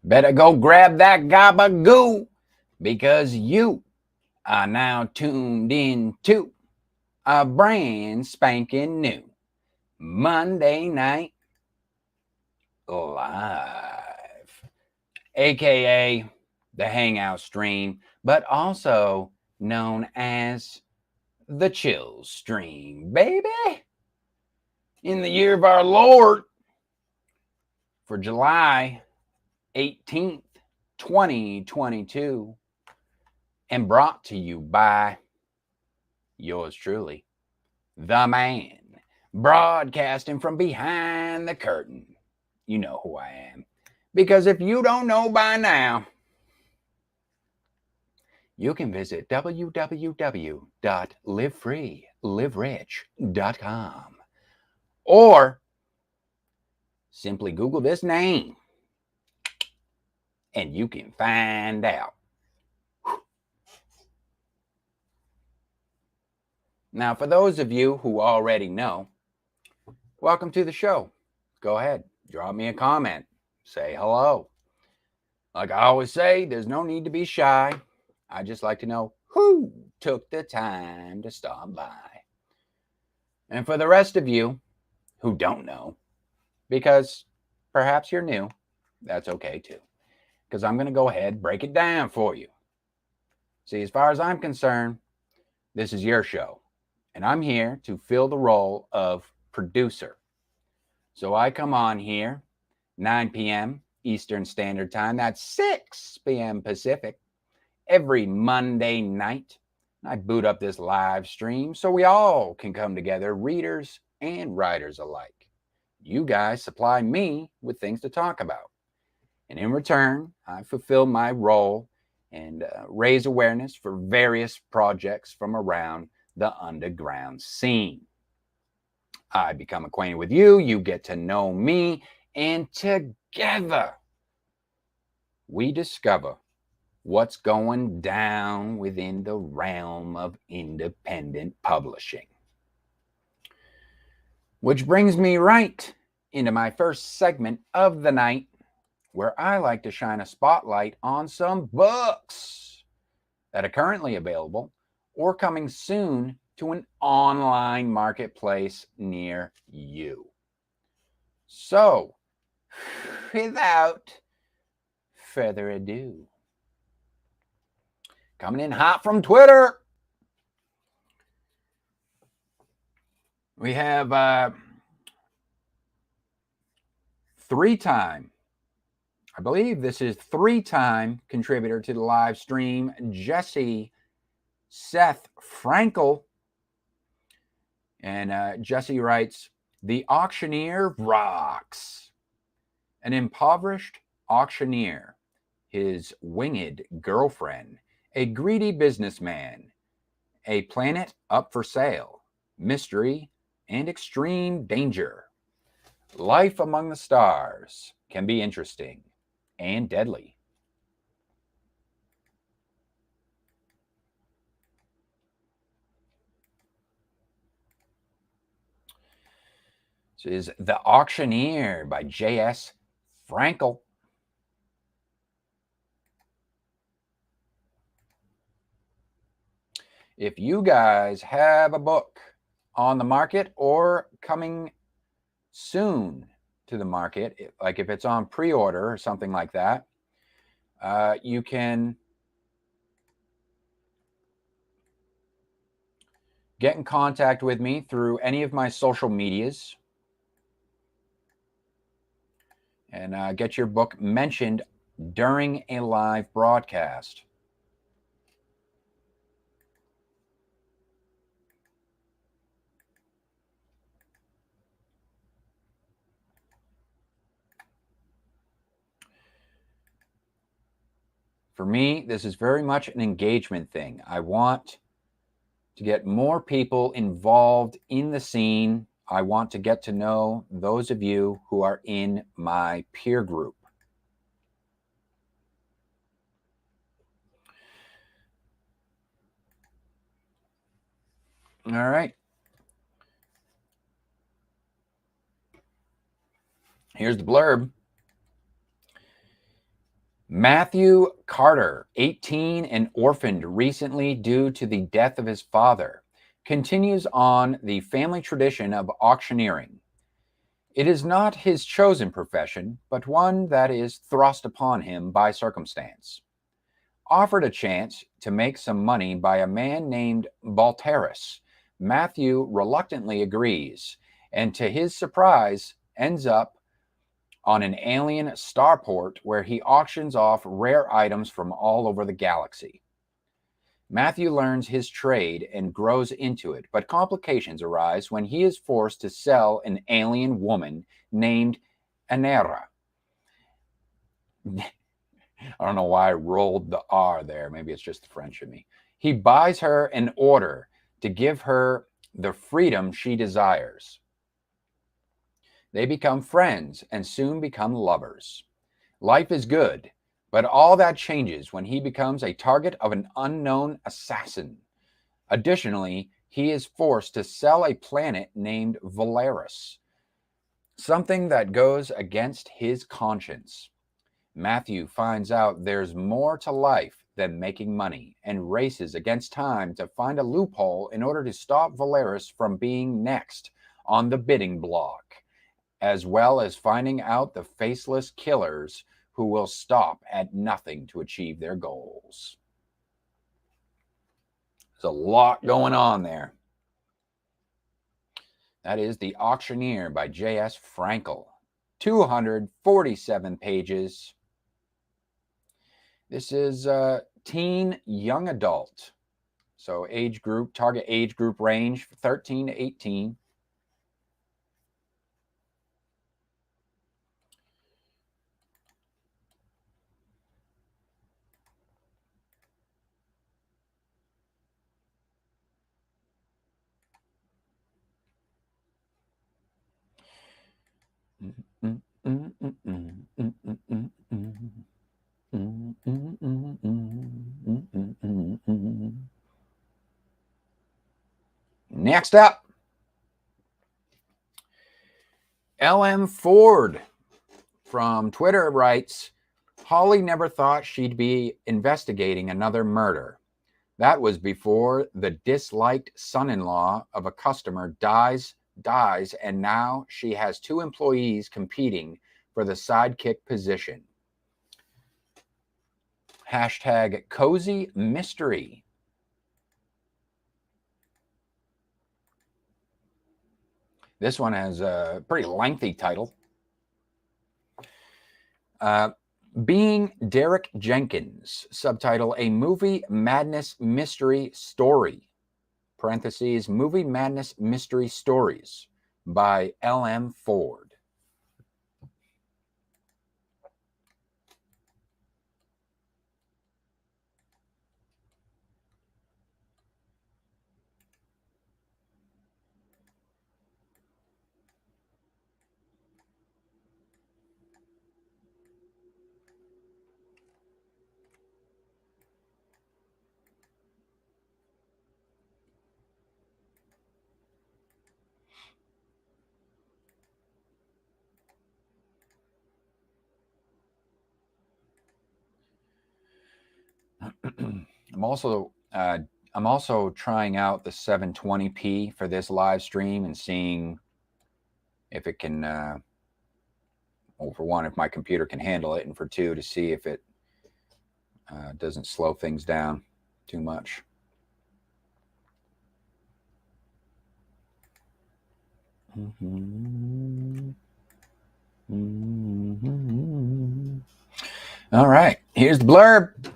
Better go grab that gabagoo because you are now tuned in to a brand spanking new Monday Night Live, aka the Hangout Stream, but also known as the Chill Stream, baby. In the year of our Lord, for July 18th, 2022, and brought to you by yours truly, the man, broadcasting from behind the curtain. You know who I am. Because if you don't know by now, you can visit www.livefreeliverich.com or simply Google this name and you can find out. Now, for those of you who already know, welcome to the show. Go ahead, drop me a comment, say hello. Like I always say, there's no need to be shy. I just like to know who took the time to stop by. And for the rest of you who don't know, because perhaps you're new, that's okay too. Because I'm going to go ahead and break it down for you. See, as far as I'm concerned, this is your show. And I'm here to fill the role of producer. So I come on here 9 p.m. Eastern Standard Time. That's 6 p.m. Pacific every Monday night. I boot up this live stream so we all can come together, readers and writers alike. You guys supply me with things to talk about. And in return, I fulfill my role and raise awareness for various projects from around the underground scene. I become acquainted with you, you get to know me, and together we discover what's going down within the realm of independent publishing. Which brings me right into my first segment of the night, where I like to shine a spotlight on some books that are currently available or coming soon to an online marketplace near you. So, without further ado, coming in hot from Twitter, we have three-time contributor to the live stream, Seth Frankel. And Jesse writes, "The auctioneer rocks. An impoverished auctioneer, his winged girlfriend, a greedy businessman, a planet up for sale, mystery and extreme danger. Life among the stars can be interesting and deadly." This is The Auctioneer by J.S. Frankel. If you guys have a book on the market or coming soon to the market, like if it's on pre-order or something like that, you can get in contact with me through any of my social medias and get your book mentioned during a live broadcast. For me, this is very much an engagement thing. I want to get more people involved in the scene. I want to get to know those of you who are in my peer group. All right. Here's the blurb. Matthew Carter, 18 and orphaned recently due to the death of his father, continues on the family tradition of auctioneering. It is not his chosen profession, but one that is thrust upon him by circumstance. Offered a chance to make some money by a man named Balteris, Matthew reluctantly agrees, and to his surprise, ends up on an alien starport where he auctions off rare items from all over the galaxy. Matthew learns his trade and grows into it, but complications arise when he is forced to sell an alien woman named Anera. I don't know why I rolled the R there. Maybe it's just the French in me. He buys her in order to give her the freedom she desires. They become friends and soon become lovers. Life is good, but all that changes when he becomes a target of an unknown assassin. Additionally, he is forced to sell a planet named Valeris, something that goes against his conscience. Matthew finds out there's more to life than making money and races against time to find a loophole in order to stop Valeris from being next on the bidding block, as well as finding out the faceless killers who will stop at nothing to achieve their goals. There's a lot going on there. That is The Auctioneer by J.S. Frankel. 247 pages. This is teen young adult. So age group, target age group range 13 to 18. Next up, LM Ford from Twitter writes, Holly never thought she'd be investigating another murder. That was before the disliked son-in-law of a customer dies, and now she has 2 employees competing for the sidekick position. Hashtag cozy mystery. This one has a pretty lengthy title. Being Derrick Jenkins, subtitle, A Movie Madness Mystery Story, parentheses, Movie Madness Mystery Stories by LM Ford. I'm also trying out the 720p for this live stream and seeing if it can, well, for one, if my computer can handle it, and for two, to see if it doesn't slow things down too much. All right, here's the blurb.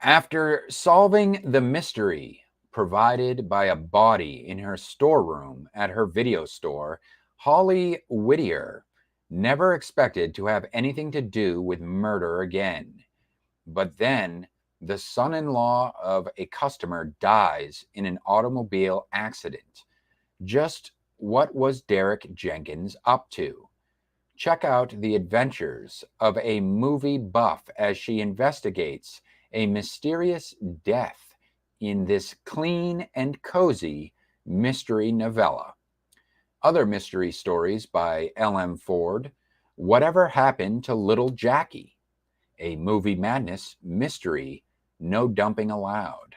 After solving the mystery provided by a body in her storeroom at her video store, Holly Whittier never expected to have anything to do with murder again. But then the son-in-law of a customer dies in an automobile accident. Just what was Derrick Jenkins up to? Check out the adventures of a movie buff as she investigates a mysterious death in this clean and cozy mystery novella. Other mystery stories by LM Ford Whatever Happened to Little Jackie? A Movie Madness Mystery, No Dumping Allowed.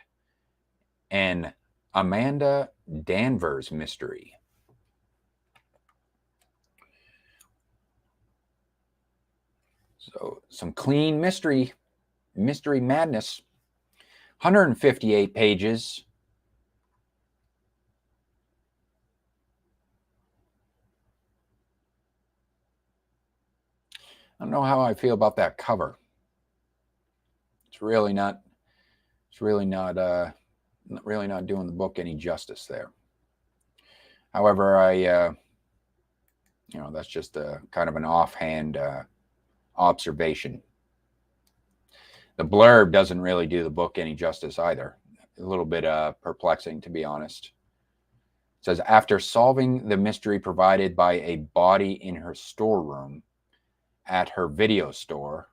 An Amanda Danvers Mystery. So some clean mystery madness. 158 pages. I don't know how I feel about that cover. It's really not doing the book any justice there. However, that's just a kind of an offhand observation. The blurb doesn't really do the book any justice either. A little bit perplexing, to be honest. It says, after solving the mystery provided by a body in her storeroom at her video store,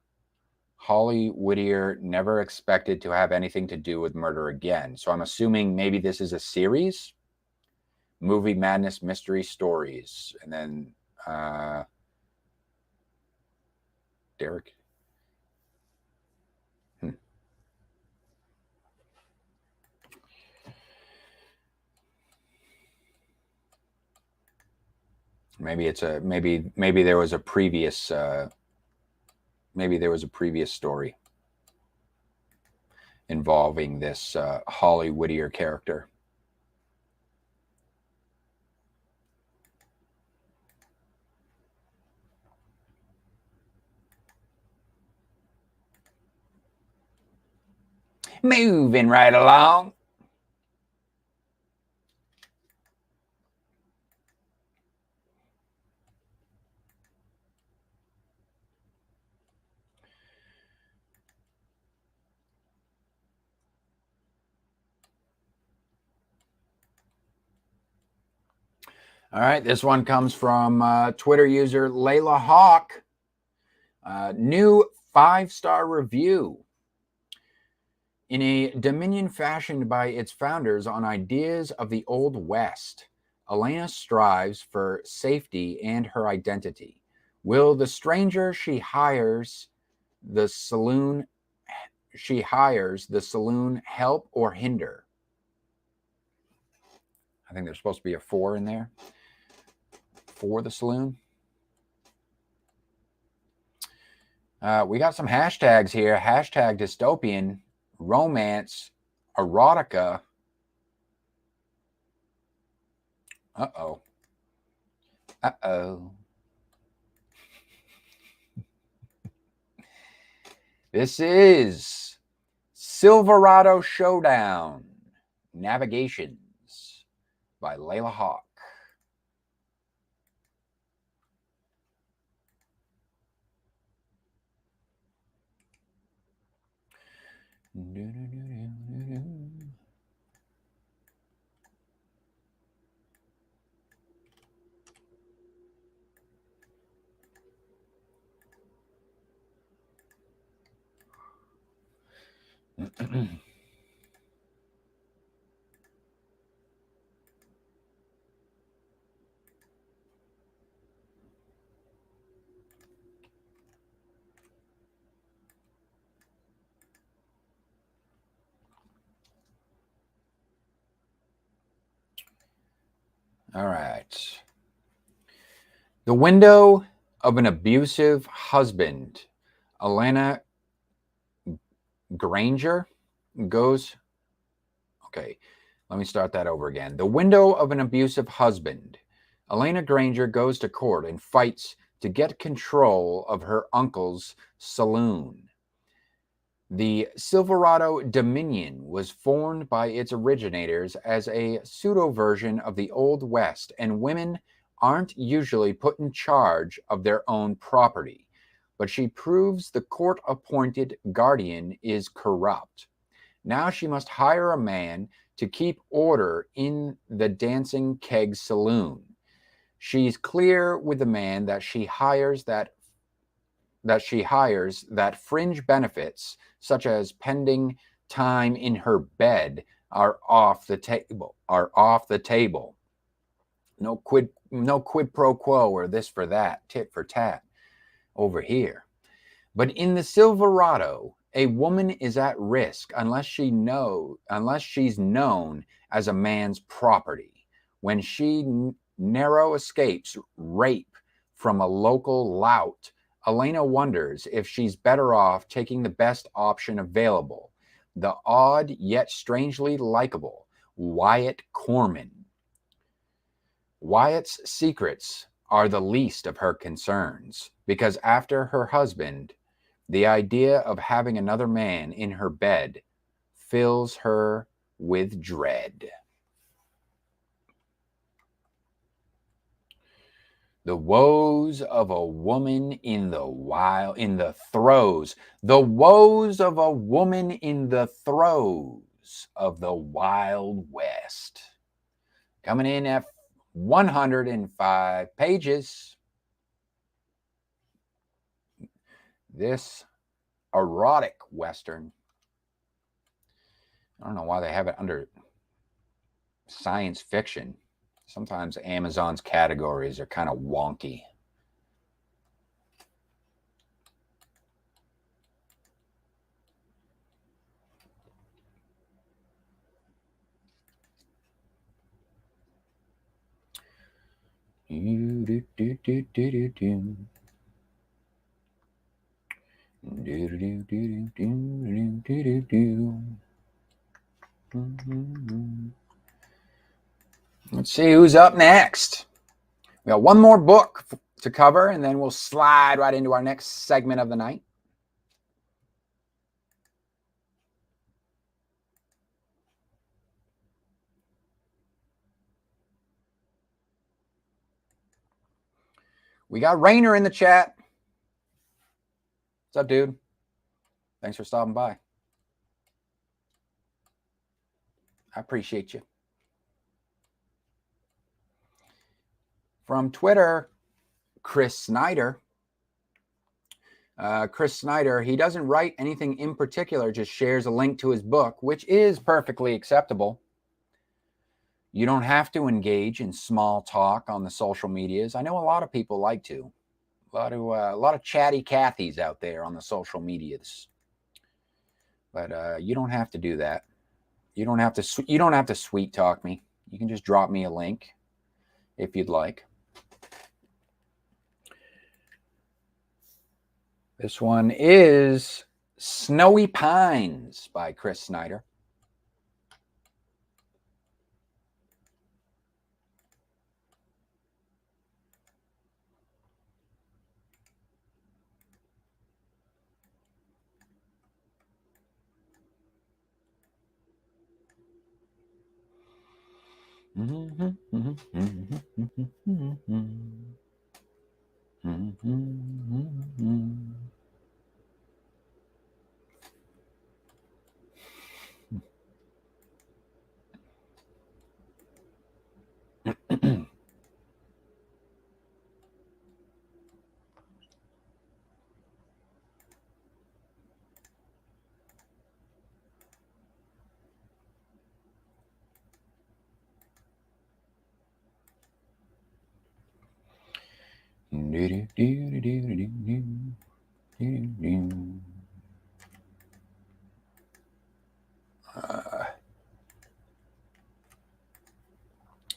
Holly Whittier never expected to have anything to do with murder again. So I'm assuming maybe this is a series? Movie Madness Mystery Stories. And then Derrick. Maybe it's a maybe there was a previous story involving this Holly Whittier character. Moving right along. All right, this one comes from Twitter user Layla Hawk. New 5-star review. In a dominion fashioned by its founders on ideas of the Old West, Elena strives for safety and her identity. Will the stranger she hires the saloon help or hinder? I think there's supposed to be a 4 in there. For the saloon. We got some hashtags here. Hashtag dystopian, romance, erotica. Uh-oh. This is Silverado Showdown, Navigations by Layla Hawk. All right. The window of an abusive husband, Elena Granger goes... Okay, let me start that over again. The window of an abusive husband, Elena Granger goes to court and fights to get control of her uncle's saloon. The Silverado Dominion was formed by its originators as a pseudo-version of the Old West, and women aren't usually put in charge of their own property. But she proves the court-appointed guardian is corrupt. Now she must hire a man to keep order in the Dancing Keg Saloon. She's clear with the man that she hires that fringe benefits, such as pending time in her bed, are off the table. No quid pro quo or this for that, tit for tat. over here. But in the Silverado, a woman is at risk unless she's known as a man's property. When she narrow escapes rape from a local lout, Elena wonders if she's better off taking the best option available, the odd yet strangely likable Wyatt Corman. Wyatt's secrets are the least of her concerns, because after her husband, the idea of having another man in her bed fills her with dread. The woes of a woman in the throes. The woes of a woman in the throes of the Wild West. Coming in at 105 pages. This erotic Western. I don't know why they have it under science fiction. Sometimes Amazon's categories are kind of wonky. Let's see who's up next. We got one more book to cover, and then we'll slide right into our next segment of the night. We got Rainer in the chat. What's up, dude? Thanks for stopping by. I appreciate you. From Twitter, Chris Snyder. Chris Snyder, he doesn't write anything in particular, just shares a link to his book, which is perfectly acceptable. You don't have to engage in small talk on the social medias. I know a lot of people like to. A lot of chatty Cathys out there on the social medias. But you don't have to do that. You don't have to sweet talk me. You can just drop me a link if you'd like. This one is Snowy Pines by Chris Snyder.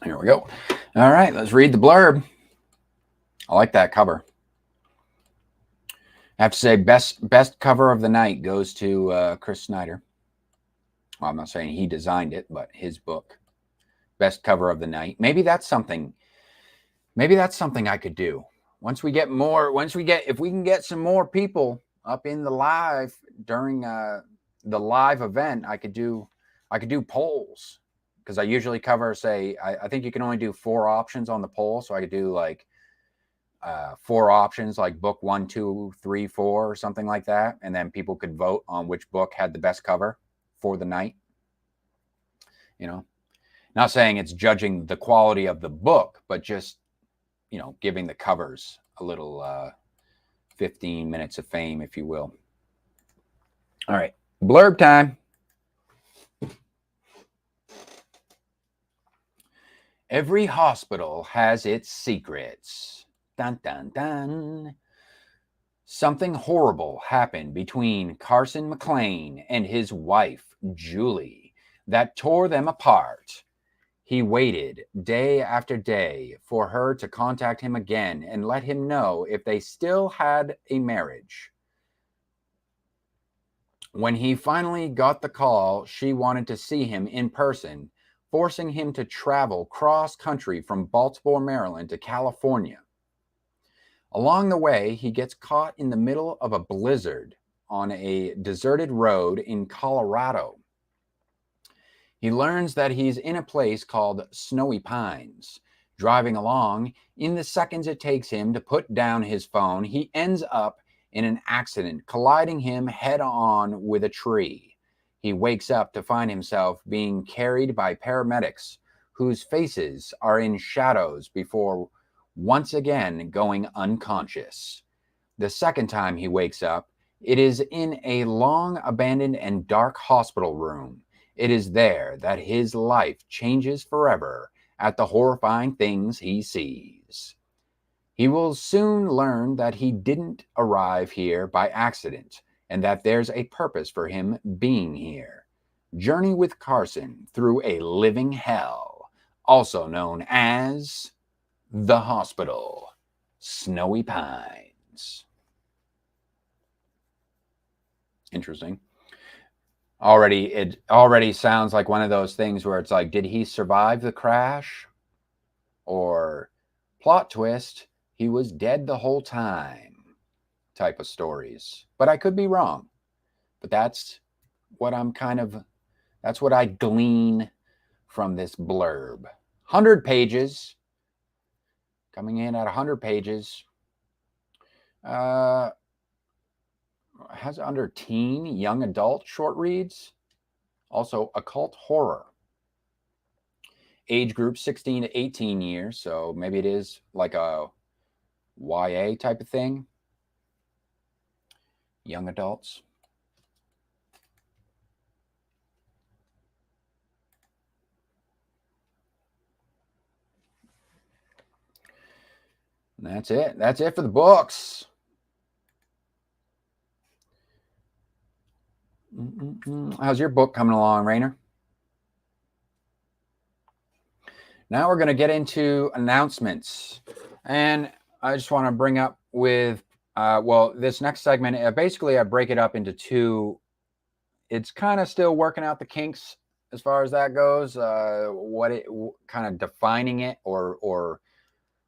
Here we go. All right, let's read the blurb. I like that cover. I have to say, best cover of the night goes to Chris Snyder. Well, I'm not saying he designed it, but his book. Best cover of the night. Maybe that's something I could do. If we can get some more people up in the live during the live event, I could do polls, because I usually cover, say, I think you can only do 4 options on the poll. So I could do like 4 options, like book 1, 2, 3, 4, or something like that. And then people could vote on which book had the best cover for the night. You know, not saying it's judging the quality of the book, but just, giving the covers a little 15 minutes of fame, if you will. All right, blurb time. Every hospital has its secrets. Dun, dun, dun. Something horrible happened between Carson McLean and his wife, Julie, that tore them apart. He waited day after day for her to contact him again and let him know if they still had a marriage. When he finally got the call, she wanted to see him in person, forcing him to travel cross country from Baltimore, Maryland to California. Along the way, he gets caught in the middle of a blizzard on a deserted road in Colorado. He learns that he's in a place called Snowy Pines. Driving along, in the seconds it takes him to put down his phone, he ends up in an accident, colliding him head on with a tree. He wakes up to find himself being carried by paramedics whose faces are in shadows before once again going unconscious. The second time he wakes up, it is in a long abandoned and dark hospital room. It is there that his life changes forever at the horrifying things he sees. He will soon learn that he didn't arrive here by accident and that there's a purpose for him being here. Journey with Carson through a living hell, also known as The Hospital, Snowy Pines. Interesting. It already sounds like one of those things where it's like, did he survive the crash? Or plot twist, he was dead the whole time type of stories. But I could be wrong. But that's what that's what I glean from this blurb. 100 pages. Coming in at 100 pages. Has under teen, young adult short reads. Also occult horror. Age group 16 to 18 years. So maybe it is like a YA type of thing. Young adults. And that's it. That's it for the books. How's your book coming along, Rainer? Now we're going to get into announcements. And I just want to bring up with, this next segment, basically I break it up into two. It's kind of still working out the kinks as far as that goes, kind of defining it or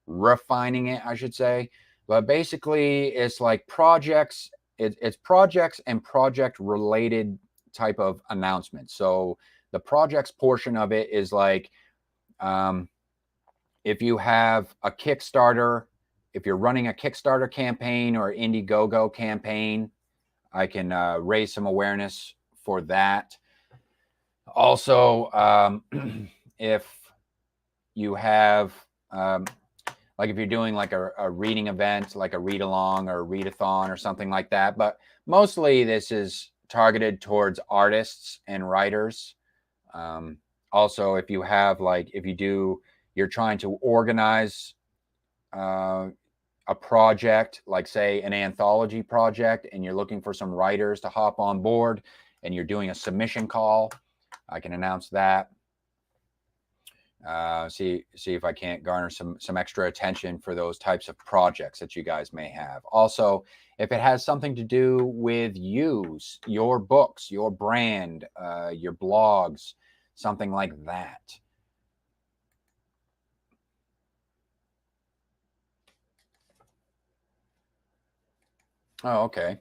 refining it, I should say. But basically it's like projects. It's projects and project related type of announcements. So the projects portion of it is like, if you have a Kickstarter, if you're running a Kickstarter campaign or Indiegogo campaign, I can raise some awareness for that. Also, if you have, like if you're doing like a reading event, like a read along or a readathon or something like that, but mostly this is targeted towards artists and writers. Also, if you have you're trying to organize a project, like say an anthology project, and you're looking for some writers to hop on board and you're doing a submission call, I can announce that. See if I can't garner some extra attention for those types of projects that you guys may have. Also, if it has something to do with your books, your brand, your blogs, something like that. Oh, okay.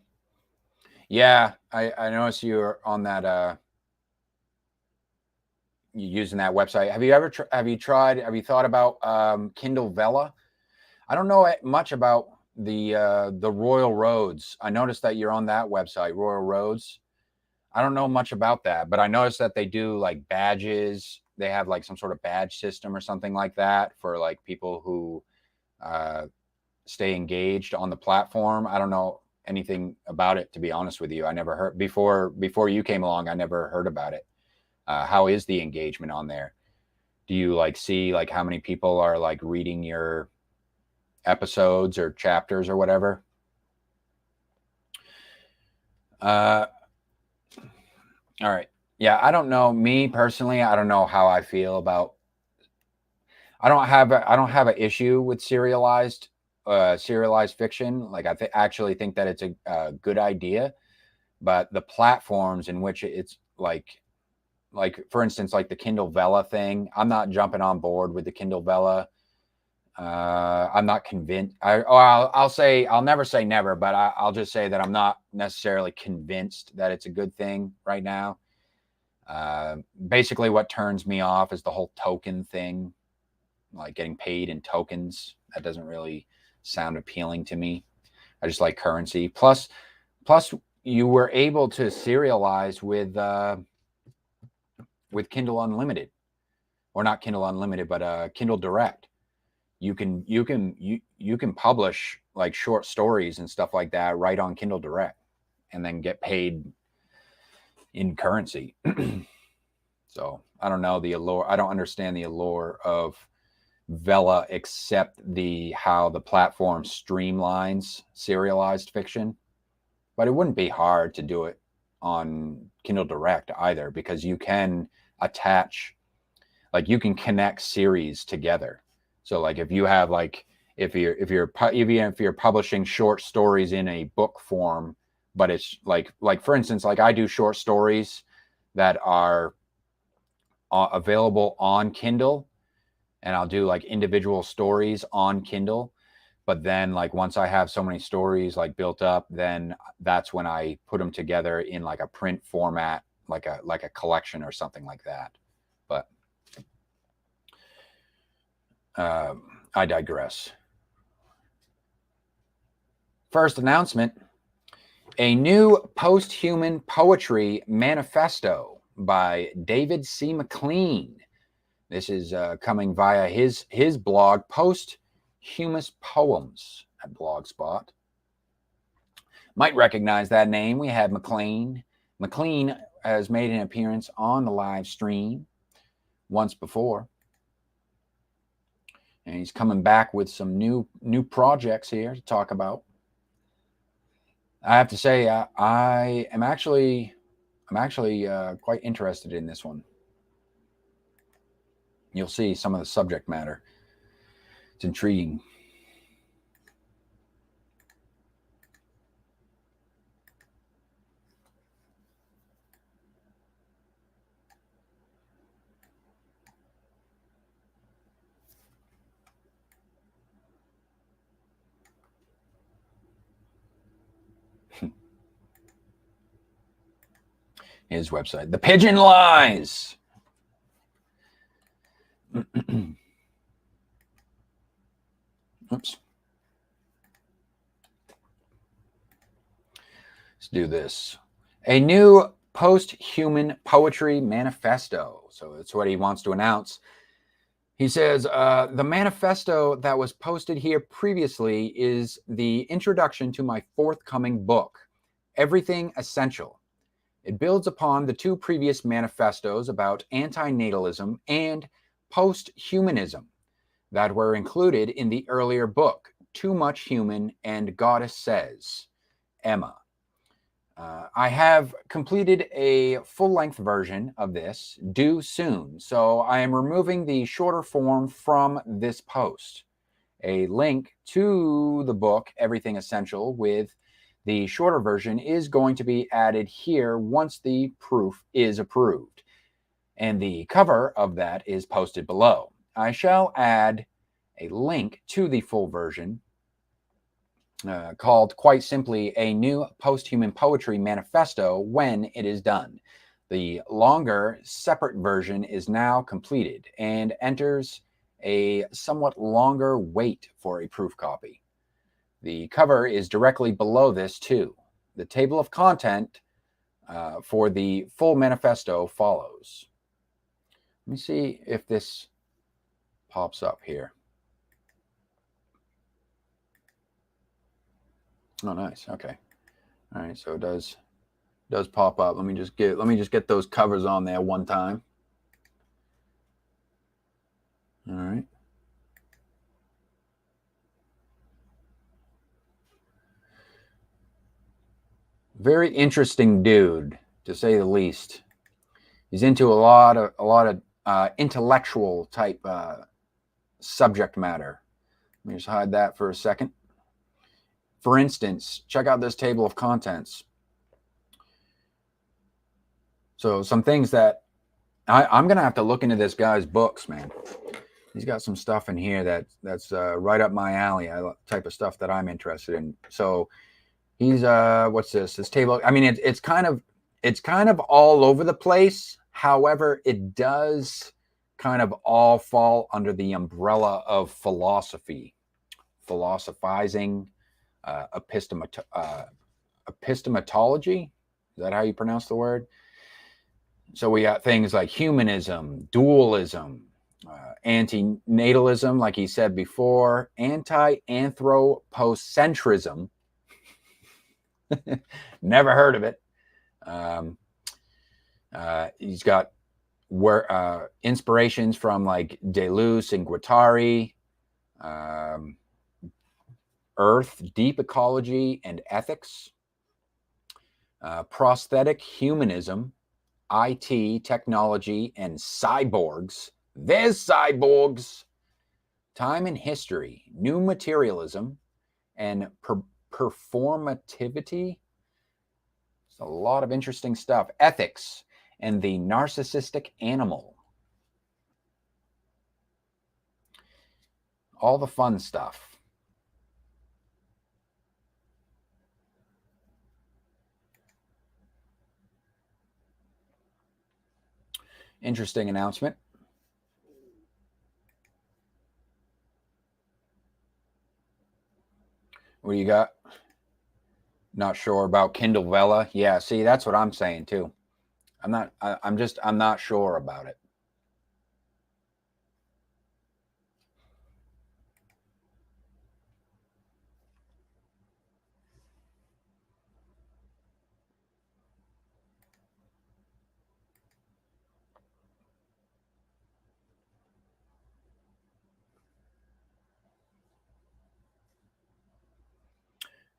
Yeah, I noticed you're on that, you're using that website. Have you thought about Kindle Vella? I don't know much about the Royal Roads. I noticed that you're on that website, Royal Roads. I don't know much about that, but I noticed that they do like badges. They have like some sort of badge system or something like that for like people who stay engaged on the platform. I don't know anything about it, to be honest with you. I never heard before you came along. I never heard about it. How is the engagement on there? Do you like see like how many people are like reading your episodes or chapters or whatever? All right. Yeah, I don't know. Me personally, I don't know how I feel about. I don't have an issue with serialized fiction. Like actually think that it's a good idea, but the platforms in which it's like for instance, like the Kindle Vella thing, I'm not jumping on board with the Kindle Vella. I'm not convinced. I'll say I'll never say never, but I'll just say that I'm not necessarily convinced that it's a good thing right now. Basically, what turns me off is the whole token thing, like getting paid in tokens. That doesn't really sound appealing to me. I just like currency. Plus, you were able to serialize with Kindle Unlimited, or not Kindle Unlimited, but Kindle Direct. You can publish like short stories and stuff like that right on Kindle Direct, and then get paid in currency. So I don't know the allure. I don't understand the allure of Vella except how the platform streamlines serialized fiction. But it wouldn't be hard to do it on Kindle Direct either, because you can attach, like you can connect series together. So like if you have like if you're publishing short stories in a book form, but it's like for instance, like I do short stories that are available on Kindle, and I'll do like individual stories on Kindle. But then like once I have so many stories like built up, then that's when I put them together in like a print format, like a collection or something like that. But I digress. First announcement: a new post-human poetry manifesto by David C. McLean. This is coming via his blog, Posthumous Poems, at Blogspot. Might recognize that name. We had McLean. McLean has made an appearance on the live stream once before, and he's coming back with some new projects here to talk about. I have to say, I'm actually quite interested in this one. You'll see some of the subject matter. It's intriguing. His website, The Pigeon Lies. Oops. Let's do this. A new post-human poetry manifesto. So that's what he wants to announce. He says, the manifesto that was posted here previously is the introduction to my forthcoming book, Everything Essential. It builds upon the two previous manifestos about antinatalism and post-humanism that were included in the earlier book, Too Much Human and Goddess Says, Emma. I have completed a full-length version of this due soon, so I am removing the shorter form from this post. A link to the book, Everything Essential, with the shorter version is going to be added here once the proof is approved, and the cover of that is posted below. I shall add a link to the full version called quite simply A New Post-Human Poetry Manifesto when it is done. The longer, separate version is now completed and enters a somewhat longer wait for a proof copy. The cover is directly below this too. The table of content for the full manifesto follows. Let me see if this pops up here. Oh, nice. Okay. All right. So it does pop up. Let me just get those covers on there one time. All right. Very interesting dude, to say the least. He's into a lot of intellectual type subject matter. Let me just hide that for a second. For instance, check out this table of contents. So some things that I'm going to have to look into this guy's books, man. He's got some stuff in here that's right up my alley, type of stuff that I'm interested in. So he's what's this table? I mean, it's kind of all over the place. However, it does kind of all fall under the umbrella of philosophy, philosophizing, epistemology. Is that how you pronounce the word? So we got things like humanism, dualism, antinatalism, like he said before, anti-anthropocentrism. Never heard of it. He's got inspirations from like Deleuze and Guattari, Earth, deep ecology and ethics, prosthetic humanism, IT, technology, and cyborgs. There's cyborgs. Time and history, new materialism, and performativity. It's a lot of interesting stuff. Ethics and the narcissistic animal. All the fun stuff. Interesting announcement. What do you got? Not sure about Kindle Vella. Yeah, see, that's what I'm saying too. I'm not sure about it.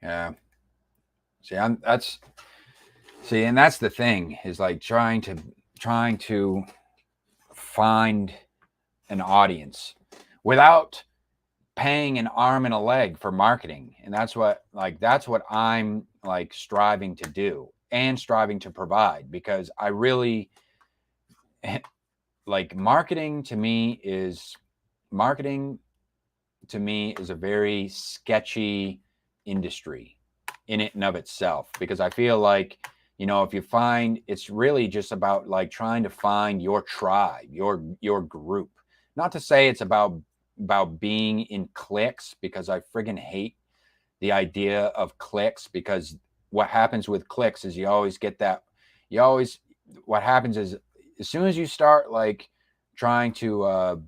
Yeah. And that's the thing, is like trying to find an audience without paying an arm and a leg for marketing. And that's what I'm like striving to do and striving to provide, because I really like marketing to me is a very sketchy industry in it and of itself, because I feel like, if you find, it's really just about like trying to find your tribe, your group. Not to say it's about being in cliques, because I friggin' hate the idea of cliques, because what happens with cliques is what happens is, as soon as you start like trying to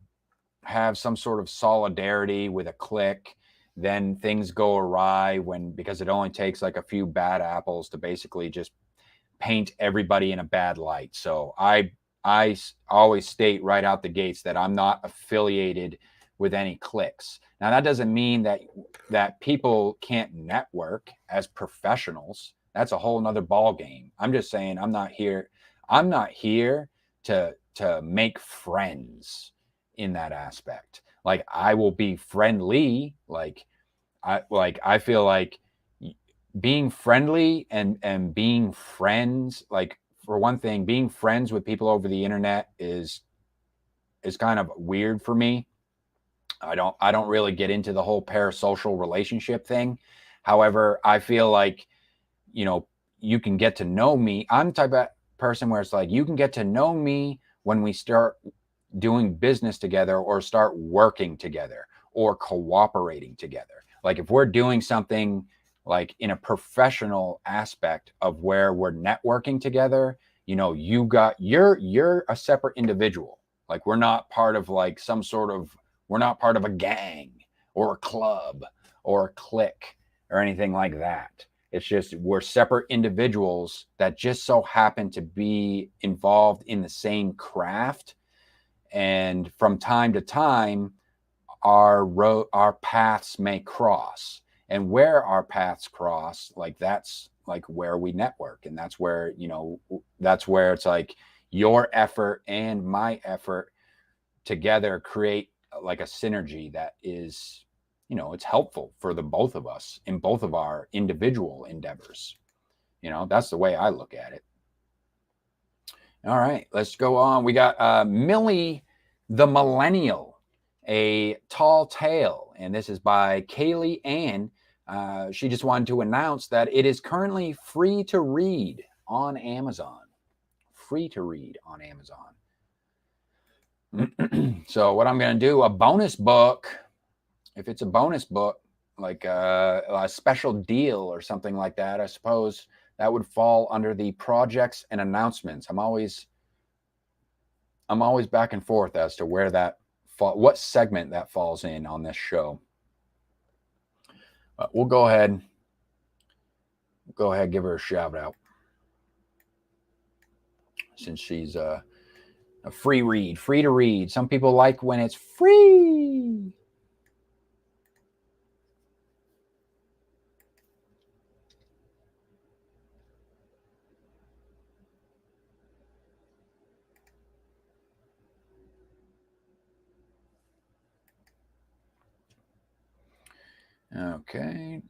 have some sort of solidarity with a clique, then things go awry, because it only takes like a few bad apples to basically just paint everybody in a bad light. So I always state right out the gates that I'm not affiliated with any cliques. Now, that doesn't mean that people can't network as professionals. That's a whole nother ball game. I'm just saying I'm not here to make friends in that aspect. Like, I will be friendly. I feel like being friendly and being friends, like, for one thing, being friends with people over the internet is kind of weird for me. I don't really get into the whole parasocial relationship thing. However, I feel like, you can get to know me. I'm the type of person where it's like, you can get to know me when we start doing business together, or start working together, or cooperating together. Like, if we're doing something like in a professional aspect of where we're networking together, you're a separate individual. Like, we're not part of like we're not part of a gang or a club or a clique or anything like that. It's just, we're separate individuals that just so happen to be involved in the same craft. And from time to time, our paths may cross. and where our paths cross, like that's like where we network. And that's where, you know, that's where it's like your effort and my effort together create like a synergy that is, you know, it's helpful for the both of us in both of our individual endeavors. You know, that's the way I look at it. All right, let's go on. We got Millie the Millennial, A Tall Tale, and this is by Kaylee Ann. She just wanted to announce that it is currently free to read on Amazon. Free to read on Amazon. So what I'm going to do, a bonus book, if it's a bonus book, like a special deal or something like that, I suppose that would fall under the projects and announcements. I'm always back and forth as to where that what segment that falls in on this show. We'll go ahead, give her a shout out since she's a free read, free to read. Some people like when it's free. Okay.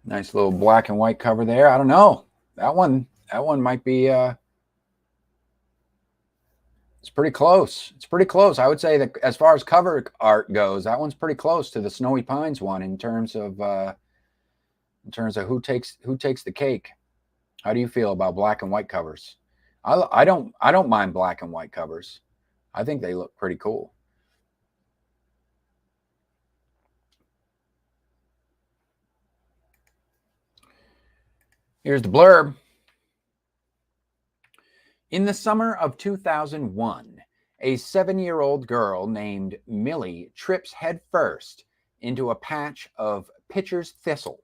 Nice little black and white cover there. I don't know. That one might be it's pretty close. It's pretty close. I would say that as far as cover art goes, that one's pretty close to the Snowy Pines one in terms of who takes the cake. How do you feel about black and white covers? I don't mind black and white covers. I think they look pretty cool. Here's the blurb. In the summer of 2001, a 7-year-old girl named Millie trips headfirst into a patch of pitcher's thistle.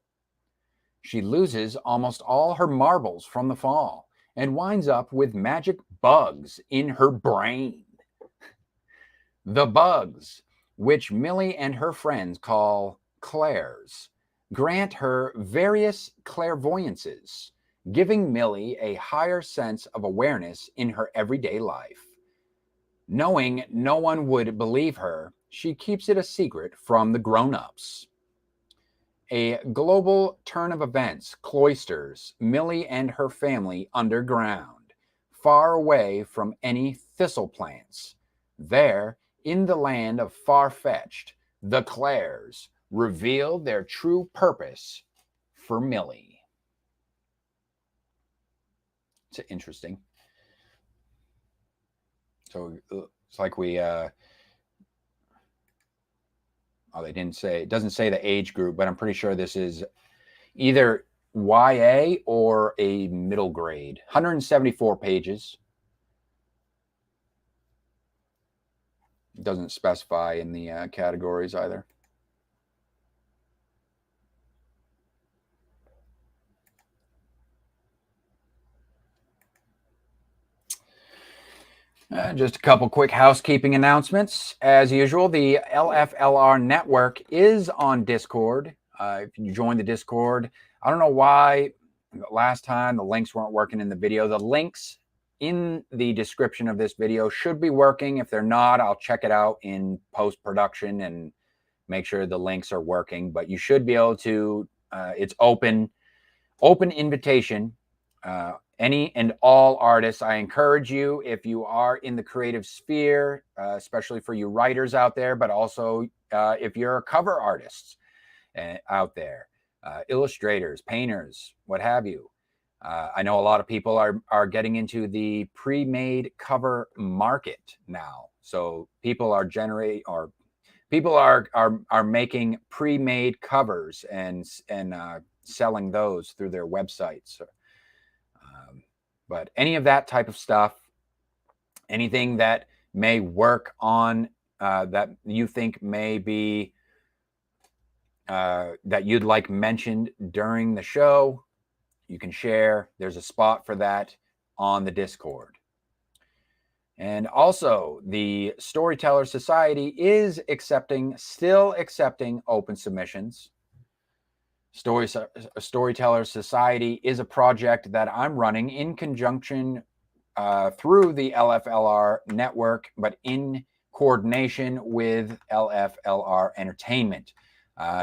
She loses almost all her marbles from the fall and winds up with magic bugs in her brain. The bugs, which Millie and her friends call clairs, grant her various clairvoyances, giving Millie a higher sense of awareness in her everyday life. Knowing no one would believe her, she keeps it a secret from the grown-ups. A global turn of events cloisters Millie and her family underground, far away from any thistle plants. There, in the land of far-fetched, the clairs reveal their true purpose for Millie. It's interesting. So it's like we they didn't say, it doesn't say the age group, but I'm pretty sure this is either YA or a middle grade. 174 pages. It doesn't specify in the categories either. Just a couple quick housekeeping announcements. As usual, the LFLR network is on Discord. If you join the Discord, I don't know why last time the links weren't working in the video. The links in the description of this video should be working. If they're not, I'll check it out in post-production and make sure the links are working. But you should be able to, it's open invitation. Any and all artists, I encourage you, if you are in the creative sphere, especially for you writers out there, but also if you're cover artists out there, illustrators, painters, what have you. I know a lot of people are getting into the pre-made cover market now. So people are making pre-made covers and selling those through their websites. But any of that type of stuff, anything that may work on that you think may be that you'd like mentioned during the show, you can share. There's a spot for that on the Discord. And also, the Storytellers Society is still accepting open submissions. Storytellers Society is a project that I'm running in conjunction through the LFLR network, but in coordination with LFLR Entertainment.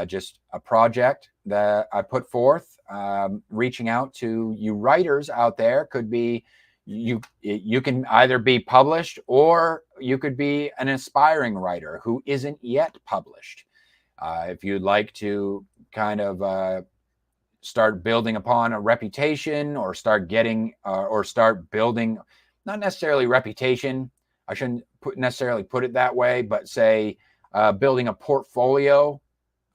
Just a project that I put forth, reaching out to you writers out there. Could be you can either be published, or you could be an aspiring writer who isn't yet published. If you'd like to kind of start building upon a reputation, or start building, not necessarily reputation, I shouldn't necessarily put it that way, but say building a portfolio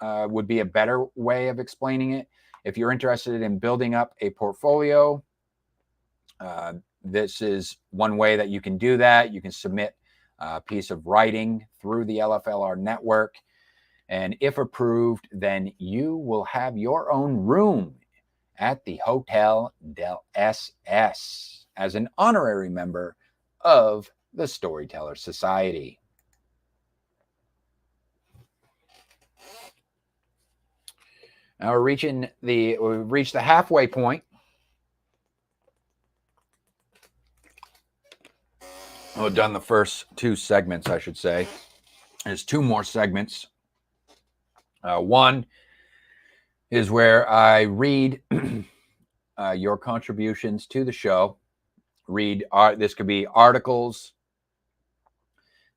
would be a better way of explaining it. If you're interested in building up a portfolio, this is one way that you can do that. You can submit a piece of writing through the LFLR network, and if approved, then you will have your own room at the Hotel del SS as an honorary member of the Storytellers Society. Now we've reached the halfway point. We've done the first 2 segments, I should say. There's 2 more segments. One is where I read your contributions to the show. This could be articles.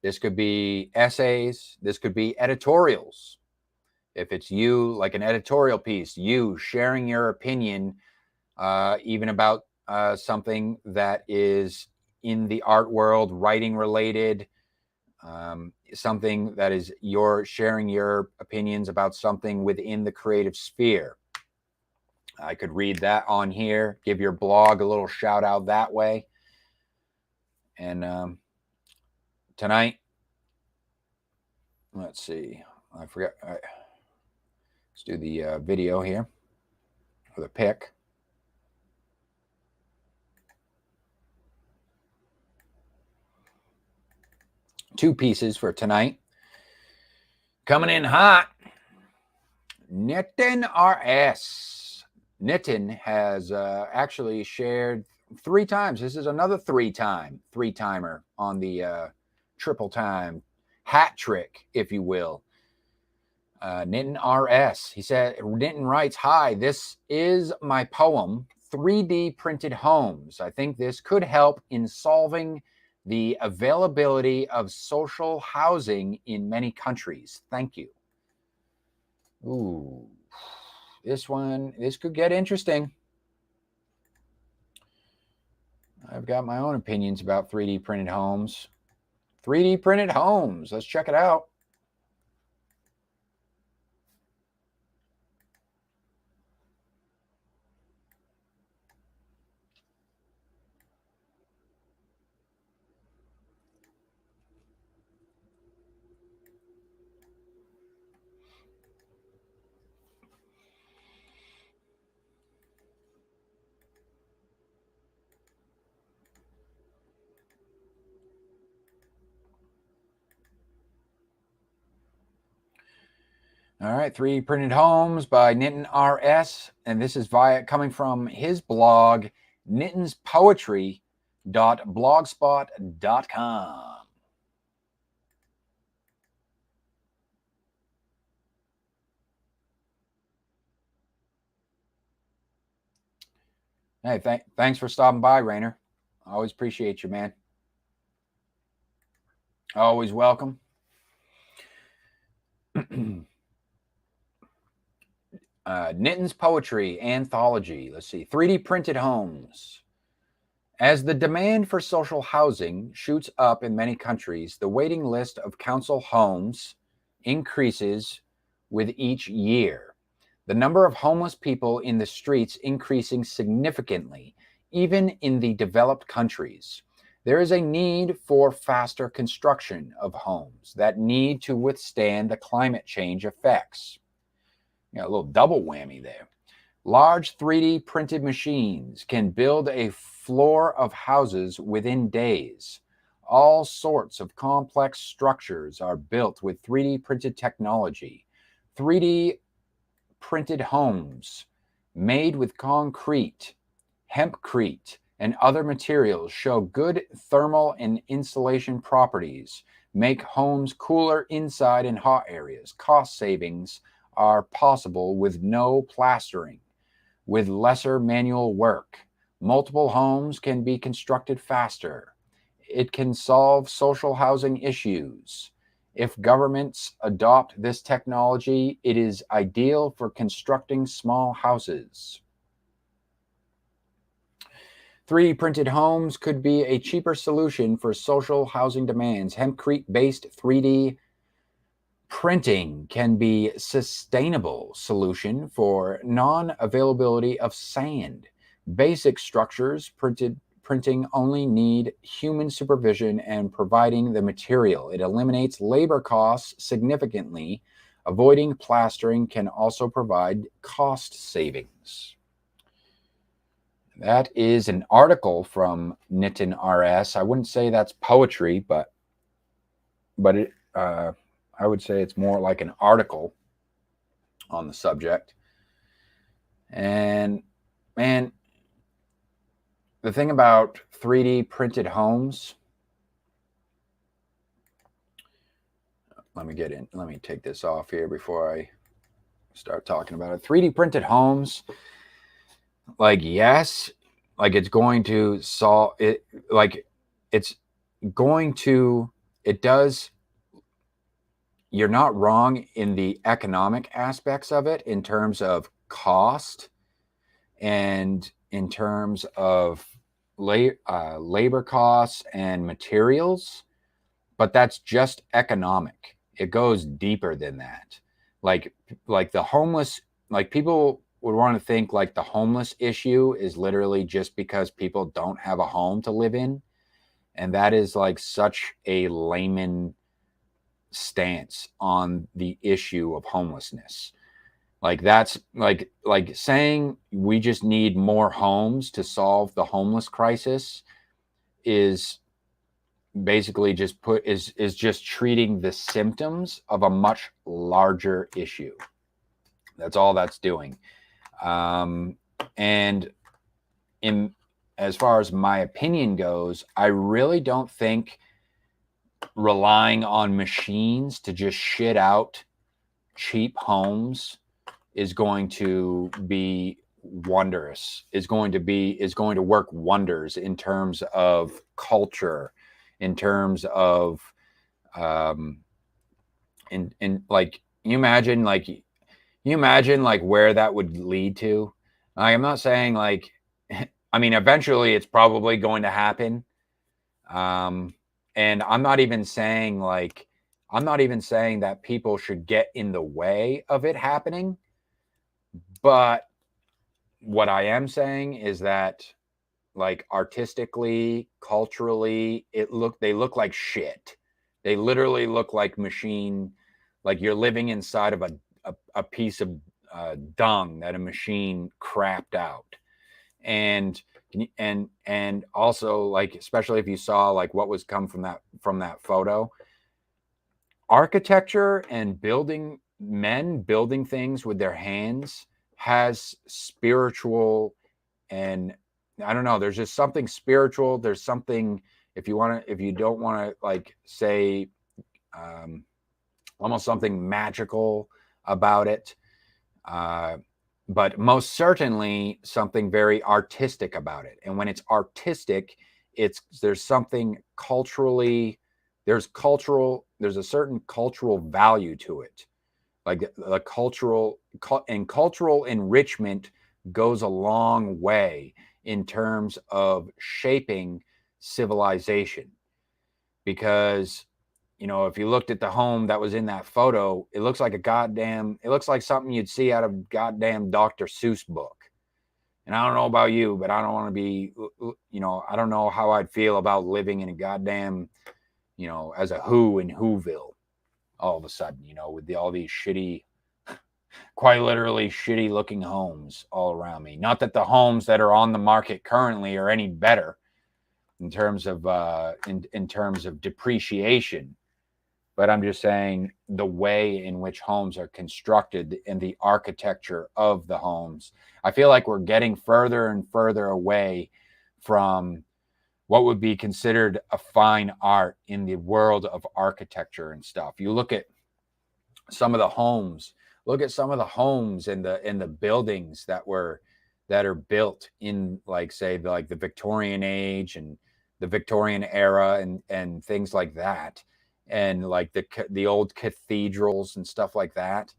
This could be essays. This could be editorials. If it's you, like an editorial piece, you sharing your opinion, even about something that is in the art world, writing related, something that is sharing your opinions about something within the creative sphere. I could read that on here, give your blog a little shout out that way. And tonight, let's see, I forgot. Let's do the video here, or the pic. Two pieces for tonight. Coming in hot, Nitin RS. Nitin has actually shared 3 times. This is another 3-timer on the triple time hat trick, if you will. Nitin RS. He said, Nitin writes, "Hi, this is my poem, 3D Printed Homes. I think this could help in solving the availability of social housing in many countries. Thank you." Ooh, this could get interesting. I've got my own opinions about 3D printed homes. 3D printed homes. Let's check it out. All right, 3D Printed Homes by Nitin RS. And this is coming from his blog, nitinspoetry.blogspot.com. Hey, thanks for stopping by, Rainer. I always appreciate you, man. Always welcome. Nitin's Poetry Anthology. Let's see. 3D Printed Homes. As the demand for social housing shoots up in many countries, the waiting list of council homes increases with each year. The number of homeless people in the streets increasing significantly, even in the developed countries. There is a need for faster construction of homes that need to withstand the climate change effects. A little double whammy there. Large 3D printed machines can build a floor of houses within days. All sorts of complex structures are built with 3D printed technology. 3D printed homes made with concrete, hempcrete, and other materials show good thermal and insulation properties, make homes cooler inside in hot areas. Cost savings are possible with no plastering, with lesser manual work. Multiple homes can be constructed faster. It can solve social housing issues. If governments adopt this technology, it is ideal for constructing small houses. 3D printed homes could be a cheaper solution for social housing demands. Hempcrete-based 3D printing can be a sustainable solution for non-availability of sand. Basic structures printing only need human supervision and providing the material. It eliminates labor costs significantly. Avoiding plastering can also provide cost savings. That is an article from Nitin RS. I wouldn't say that's poetry, but it, I would say it's more like an article on the subject. And man, the thing about 3D printed homes, let me take this off here before I start talking about it. 3D printed homes, like, yes, like it's going to solve it, like it's going to, it does, you're not wrong in the economic aspects of it in terms of cost and in terms of labor costs and materials, but that's just economic. It goes deeper than that. Like the homeless, like people would want to think like the homeless issue is literally just because people don't have a home to live in. And that is like such a layman stance on the issue of homelessness. Like that's like saying we just need more homes to solve the homeless crisis is basically just is just treating the symptoms of a much larger issue. That's all that's doing. And in as far as my opinion goes, I really don't think relying on machines to just shit out cheap homes is going to be wondrous, is going to work wonders in terms of culture, in terms of in like you imagine like where that would lead to. I'm not saying like I mean eventually it's probably going to happen. And I'm not even saying that people should get in the way of it happening. But what I am saying is that like artistically, culturally, they look like shit. They literally look like machine, like you're living inside of a piece of dung that a machine crapped out. And also like, especially if you saw like what was come from that photo, architecture and building things with their hands has spiritual, and I don't know, there's just something spiritual. There's something, if you don't want to like say almost something magical about it, but most certainly something very artistic about it. And when it's artistic, there's something culturally, there's a certain cultural value to it. Like the cultural enrichment goes a long way in terms of shaping civilization. Because, if you looked at the home that was in that photo, it looks like it looks like something you'd see out of goddamn Dr. Seuss book. And I don't know about you, but I don't want to be, I don't know how I'd feel about living in a goddamn, as a Who in Whoville all of a sudden, with all these shitty quite literally shitty looking homes all around me. Not that the homes that are on the market currently are any better in terms of in terms of depreciation, but I'm just saying the way in which homes are constructed and the architecture of the homes. I feel like we're getting further and further away from what would be considered a fine art in the world of architecture and stuff. You look at some of the homes, look at some of the homes and the buildings that are built in, like, say, like the Victorian age and the Victorian era and things like that, and like the old cathedrals and stuff like that.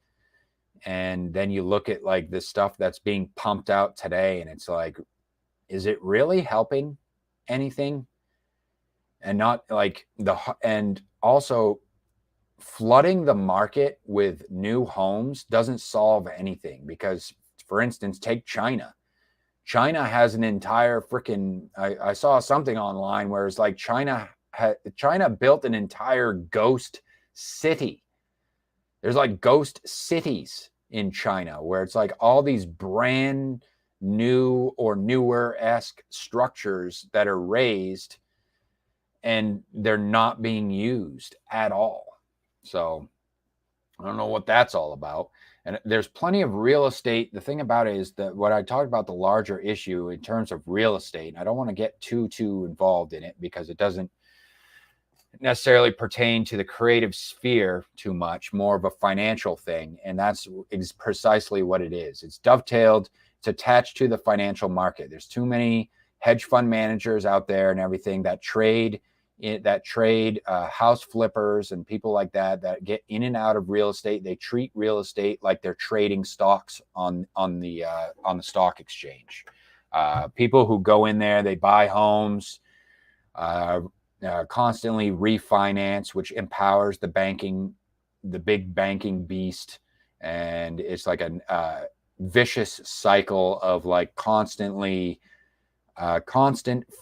And then you look at like this stuff that's being pumped out today, and it's like, is it really helping anything? And not like and also flooding the market with new homes doesn't solve anything, because, for instance, take China. China has an entire freaking, I saw something online where it's like China built an entire ghost city. There's like ghost cities in China where it's like all these brand new or newer-esque structures that are raised and they're not being used at all. So I don't know what that's all about. And there's plenty of real estate. The thing about it is that what I talked about, the larger issue in terms of real estate, and I don't want to get too involved in it because it doesn't necessarily pertain to the creative sphere too much, more of a financial thing. And that's precisely what it is. It's dovetailed, it's attached to the financial market. There's too many hedge fund managers out there and everything that trade house flippers and people like that get in and out of real estate. They treat real estate like they're trading stocks on the stock exchange. People who go in there, they buy homes, constantly refinance, which empowers the big banking beast, and it's like a vicious cycle of like constant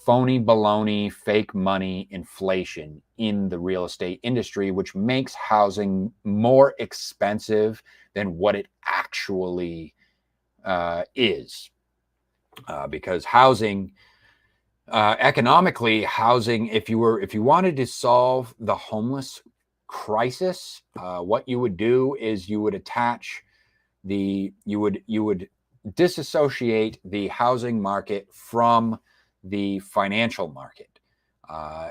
phony baloney, fake money inflation in the real estate industry, which makes housing more expensive than what it actually is. Because housing, economically, housing, if you wanted to solve the homeless crisis, what you would do is you would disassociate the housing market from the financial market,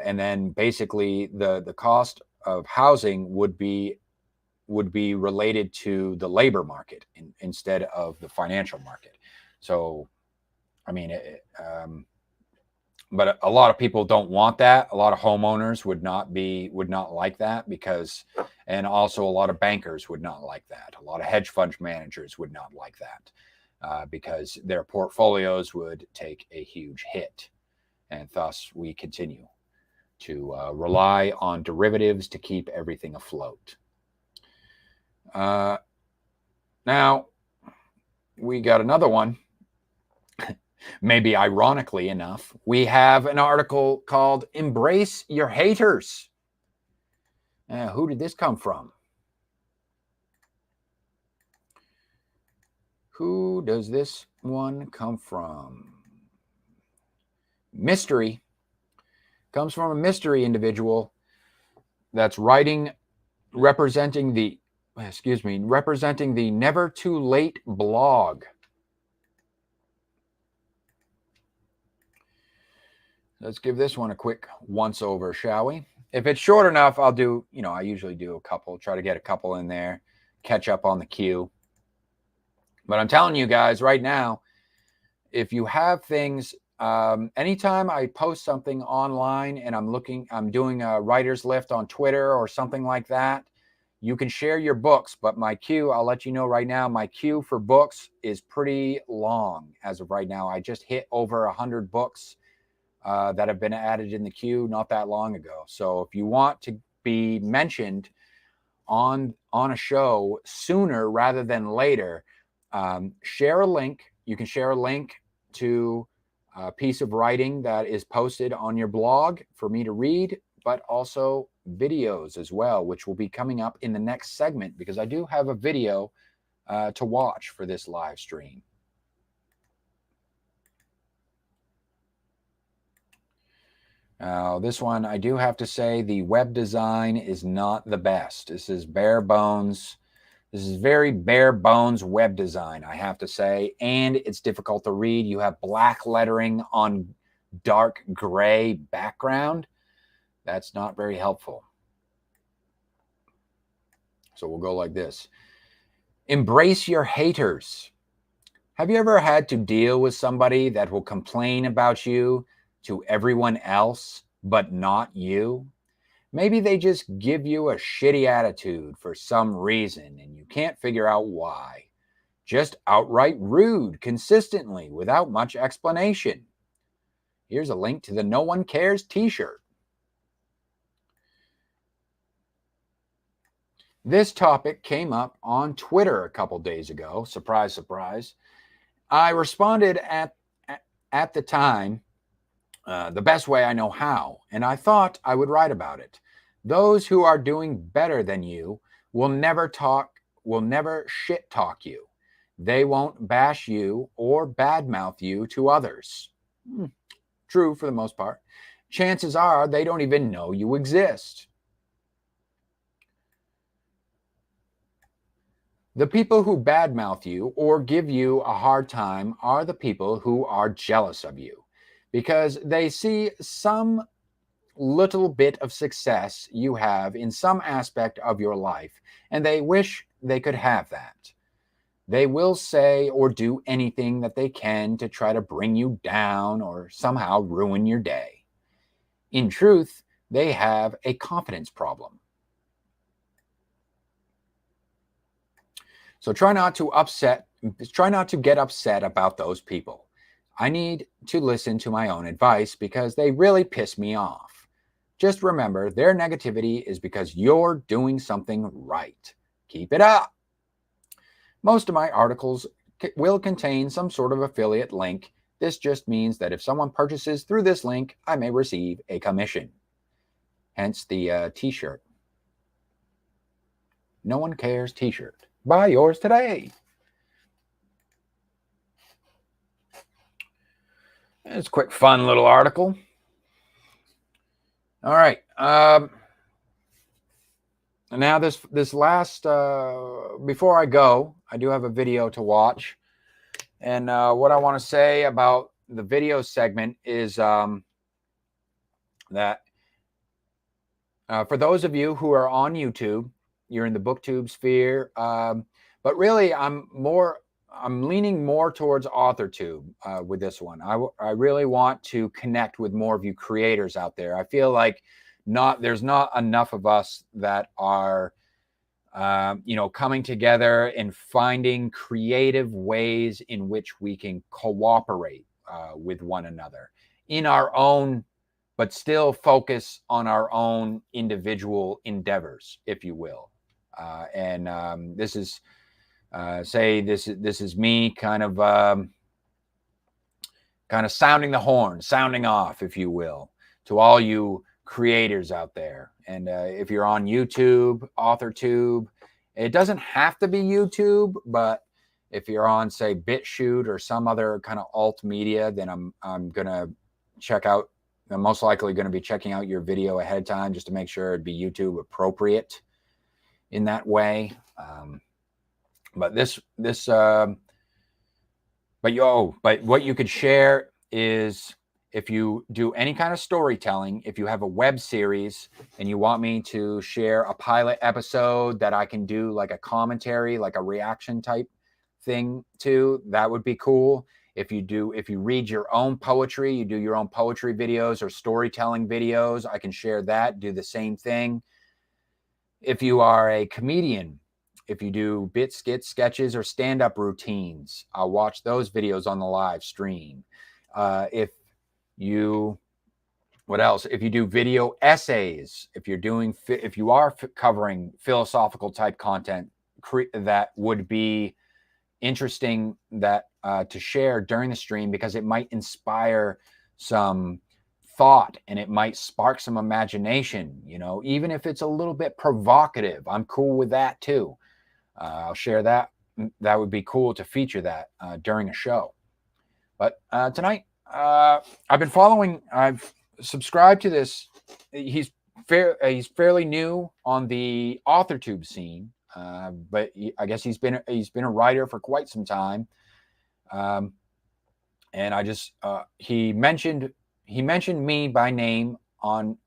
and then basically the cost of housing would be related to the labor market instead of the financial market. So, I mean, but a lot of people don't want that. A lot of homeowners would not like that, because, and also a lot of bankers would not like that. A lot of hedge fund managers would not like that. Because their portfolios would take a huge hit. And thus we continue to rely on derivatives to keep everything afloat. Now, we got another one. Maybe ironically enough, we have an article called "Embrace Your Haters." Who did this come from? Who does this one come from? Mystery. Comes from a mystery individual that's writing, representing the Never Too Late blog. Let's give this one a quick once over, shall we? If it's short enough, I'll do, I usually do a couple, try to get a couple in there, catch up on the queue. But I'm telling you guys right now, if you have things, anytime I post something online and I'm doing a writer's lift on Twitter or something like that, you can share your books. But my queue, I'll let you know right now, my queue for books is pretty long as of right now. I just hit over 100 books that have been added in the queue not that long ago. So if you want to be mentioned on a show sooner rather than later, share a link. You can share a link to a piece of writing that is posted on your blog for me to read, but also videos as well, which will be coming up in the next segment, because I do have a video to watch for this live stream. Now, this one, I do have to say the web design is not the best. This is bare bones. This is very bare bones web design, I have to say, and it's difficult to read. You have black lettering on dark gray background. That's not very helpful. So we'll go like this. Embrace your haters. Have you ever had to deal with somebody that will complain about you to everyone else, but not you? Maybe they just give you a shitty attitude for some reason and you can't figure out why. Just outright rude consistently without much explanation. Here's a link to the No One Cares t-shirt. This topic came up on Twitter a couple days ago. Surprise, surprise. I responded at the time the best way I know how, and I thought I would write about it. Those who are doing better than you will never shit talk you. They won't bash you or badmouth you to others. True for the most part. Chances are they don't even know you exist. The people who badmouth you or give you a hard time are the people who are jealous of you because they see some little bit of success you have in some aspect of your life, and they wish they could have that. They will say or do anything that they can to try to bring you down or somehow ruin your day. In truth, they have a confidence problem. So try not to get upset about those people. I need to listen to my own advice because they really piss me off. Just remember, their negativity is because you're doing something right. Keep it up. Most of my articles will contain some sort of affiliate link. This just means that if someone purchases through this link, I may receive a commission. Hence the t-shirt. No One Cares t-shirt. Buy yours today. It's a quick, fun little article. All right. Now this last, before I go, I do have a video to watch. And what I want to say about the video segment is that for those of you who are on YouTube, you're in the Booktube sphere. But really, I'm leaning more towards Authortube with this one. I really want to connect with more of you creators out there. I feel like there's not enough of us that are coming together and finding creative ways in which we can cooperate with one another in our own, but still focus on our own individual endeavors, if you will. This is this is me kind of sounding the horn, sounding off, if you will, to all you creators out there. And if you're on YouTube, Authortube, it doesn't have to be YouTube, but if you're on, say, BitChute or some other kind of alt media, then I'm gonna check out. I'm most likely going to be checking out your video ahead of time just to make sure it'd be YouTube appropriate in that way. But what you could share is if you do any kind of storytelling, if you have a web series and you want me to share a pilot episode that I can do like a commentary, like a reaction type thing to, that would be cool. If you read your own poetry, you do your own poetry videos or storytelling videos, I can share that, do the same thing. If you are a comedian, if you do bit skits, sketches, or stand-up routines, I'll watch those videos on the live stream. If you do video essays, if you are covering philosophical type content that would be interesting to share during the stream because it might inspire some thought and it might spark some imagination, even if it's a little bit provocative, I'm cool with that too. I'll share that that would be cool to feature that during a show. But tonight, I've been following. I've subscribed to this. He's fairly new on the Authortube scene, but I guess he's been a writer for quite some time. And I just he mentioned me by name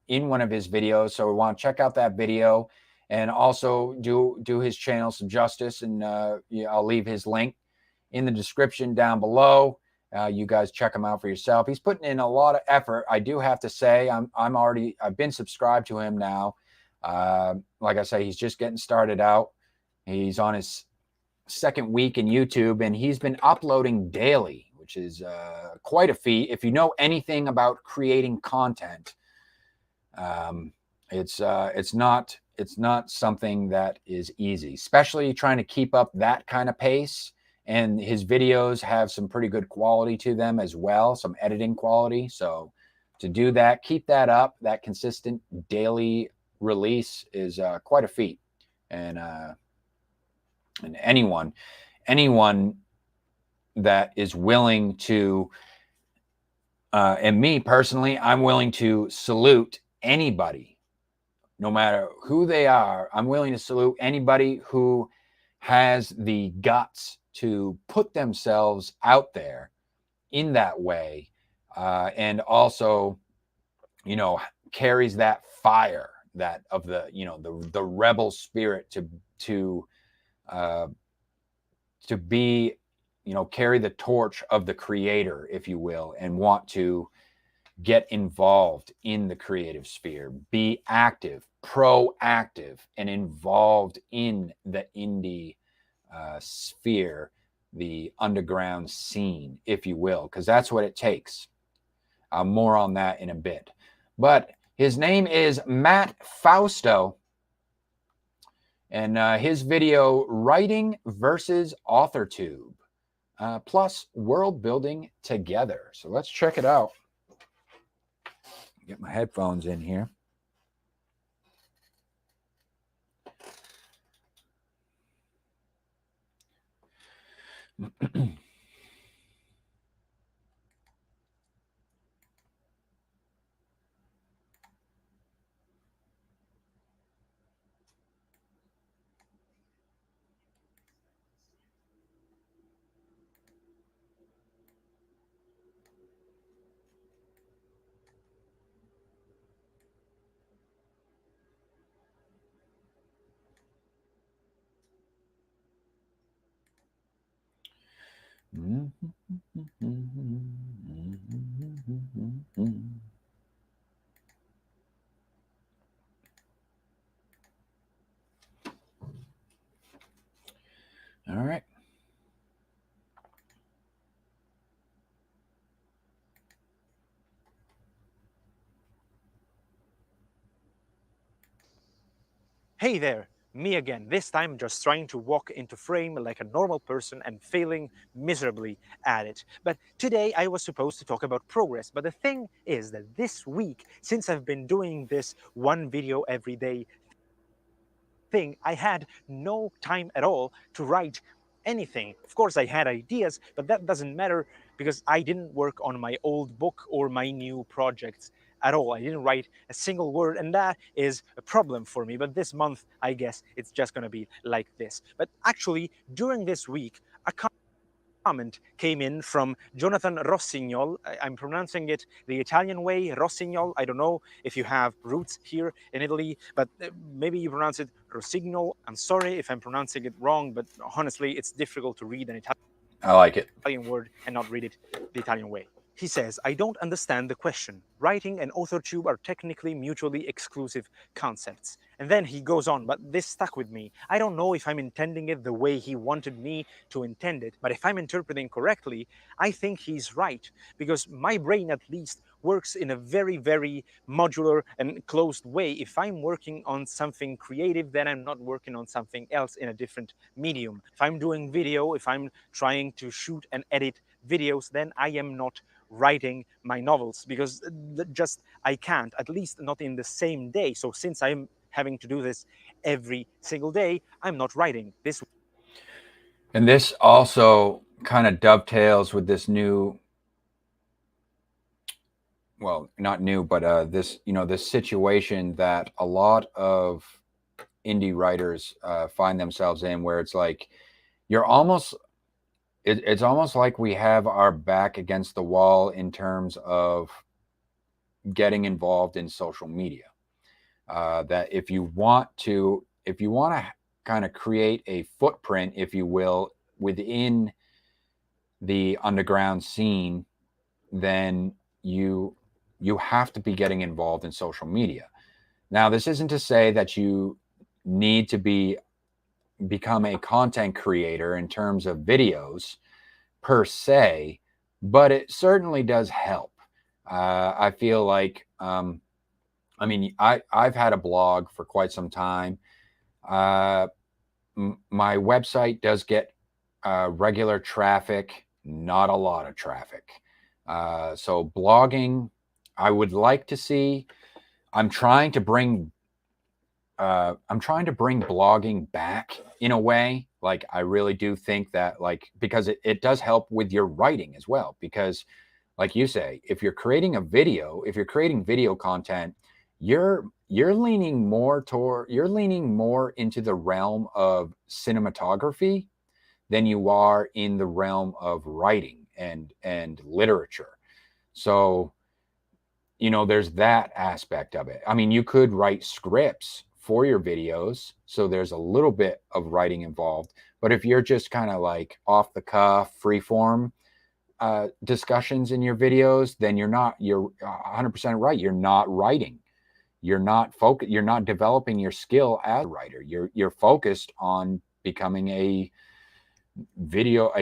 in one of his videos, so we want to check out that video and also do his channel some justice. And I'll leave his link in the description down below. You guys check him out for yourself. He's putting in a lot of effort. I do have to say, I've been subscribed to him now. Like I say, he's just getting started out. He's on his second week in YouTube, and he's been uploading daily, which is quite a feat. If you know anything about creating content, it's not something that is easy, especially trying to keep up that kind of pace. And his videos have some pretty good quality to them as well, some editing quality. So to do that, keep that up, that consistent daily release is quite a feat. And anyone that is willing to, and me personally, I'm willing to salute anybody, no matter who they are. I'm willing to salute anybody who has the guts to put themselves out there in that way, and also, carries that fire, that of the, the rebel spirit to be, carry the torch of the creator, if you will, and want to get involved in the creative sphere, be active, proactive, and involved in the indie sphere, the underground scene, if you will, because that's what it takes. More on that in a bit. But his name is Matt Fausto, and his video, Writing versus Authortube, plus World Building Together. So let's check it out. Get my headphones in here. All right. Hey there, me again. This time just trying to walk into frame like a normal person and failing miserably at it. But today I was supposed to talk about progress. But the thing is that this week, since I've been doing this one video every day thing, I had no time at all to write anything. Of course, I had ideas, but that doesn't matter because I didn't work on my old book or my new projects at all. I didn't write a single word, and that is a problem for me. But this month, I guess it's just going to be like this. But actually, during this week, a comment came in from Jonathan Rossignol. I'm pronouncing it the Italian way, Rossignol. I don't know if you have roots here in Italy, but maybe you pronounce it Rossignol. I'm sorry if I'm pronouncing it wrong, but honestly, it's difficult to read an Italian word and not read it the Italian way. He says, I don't understand the question. Writing and Authortube are technically mutually exclusive concepts. And then he goes on, but this stuck with me. I don't know if I'm intending it the way he wanted me to intend it, but if I'm interpreting correctly, I think he's right, because my brain at least works in a very, very modular and closed way. If I'm working on something creative, then I'm not working on something else in a different medium. If I'm doing video, if I'm trying to shoot and edit videos, then I am not writing my novels, because just I can't, at least not in the same day. So since I'm having to do this every single day, I'm not writing this. And this also kind of dovetails with this new, well, not new, but this, this situation that a lot of indie writers find themselves in, where it's like you're almost, it's almost like we have our back against the wall in terms of getting involved in social media. That if you want to kind of create a footprint, if you will, within the underground scene, then you have to be getting involved in social media. Now, this isn't to say that you need to become a content creator in terms of videos per se, but it certainly does help. I feel like, I mean, I've had a blog for quite some time. My website does get regular traffic, not a lot of traffic. So blogging, I would like to see. I'm trying to bring blogging back in a way. Like, I really do think that, like, because it does help with your writing as well. Because, like you say, if you're creating video content, you're leaning more into the realm of cinematography than you are in the realm of writing and literature. So, there's that aspect of it. I mean, you could write scripts for your videos, so there's a little bit of writing involved. But if you're just kind of like off the cuff, free form discussions in your videos, then you're 100% right. You're not writing. You're not developing your skill as a writer. You're focused on becoming a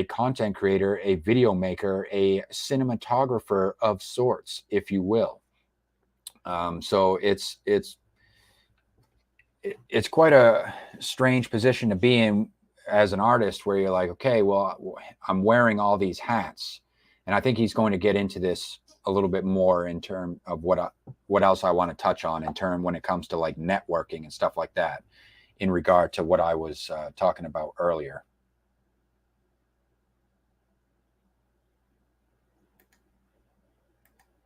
content creator, a video maker, a cinematographer of sorts, if you will. So it's quite a strange position to be in as an artist, where you're like, okay, well, I'm wearing all these hats. And I think he's going to get into this a little bit more in terms of what else I want to touch on when it comes to like networking and stuff like that, in regard to what I was talking about earlier.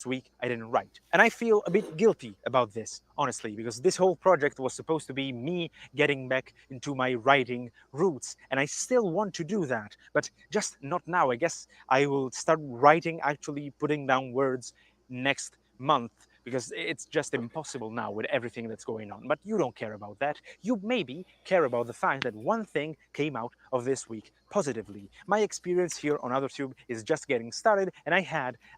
Week I didn't write. And I feel a bit guilty about this, honestly, because this whole project was supposed to be me getting back into my writing roots. And I still want to do that, but just not now. I guess I will start writing, actually putting down words next month, because it's just impossible now with everything that's going on. But you don't care about that. You maybe care about the fact that one thing came out of this week positively. My experience here on Authortube is just getting started, and I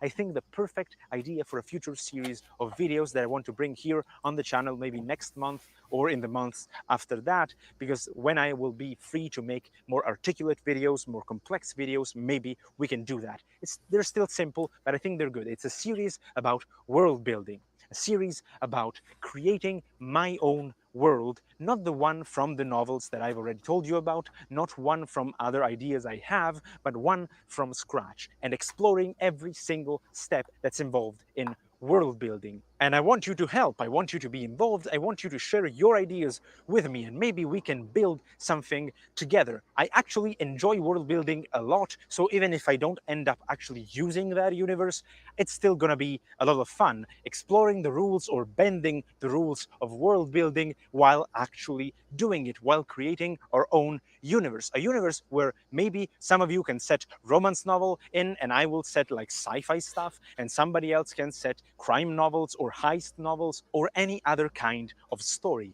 think, the perfect idea for a future series of videos that I want to bring here on the channel, maybe next month or in the months after that, because when I will be free to make more articulate videos, more complex videos, maybe we can do that. They're still simple, but I think they're good. It's a series about world building, a series about creating my own world, not the one from the novels that I've already told you about, not one from other ideas I have, but one from scratch, and exploring every single step that's involved in world building. And I want you to help. I want you to be involved. I want you to share your ideas with me, and maybe we can build something together. I actually enjoy world building a lot, so even if I don't end up actually using that universe, it's still gonna be a lot of fun exploring the rules or bending the rules of world building while actually doing it, while creating our own universe. A universe where maybe some of you can set romance novel in, and I will set like sci-fi stuff, and somebody else can set crime novels or heist novels or any other kind of story.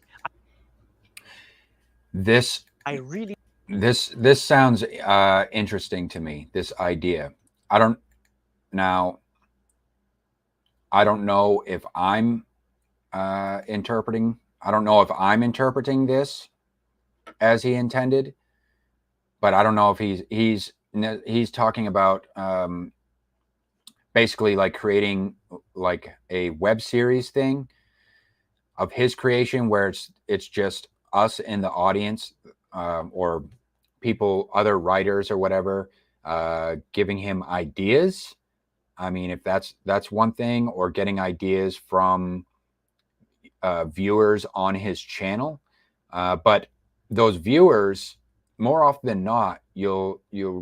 This I really this sounds interesting to me. This idea. I don't now. I don't know if I'm interpreting. I don't know if I'm interpreting this as he intended, but I don't know if he's talking about basically like creating like a web series thing of his creation, where it's just us in the audience, or people, other writers or whatever, giving him ideas. I mean, if that's one thing, or getting ideas from viewers on his channel. But those viewers more often than not, you'll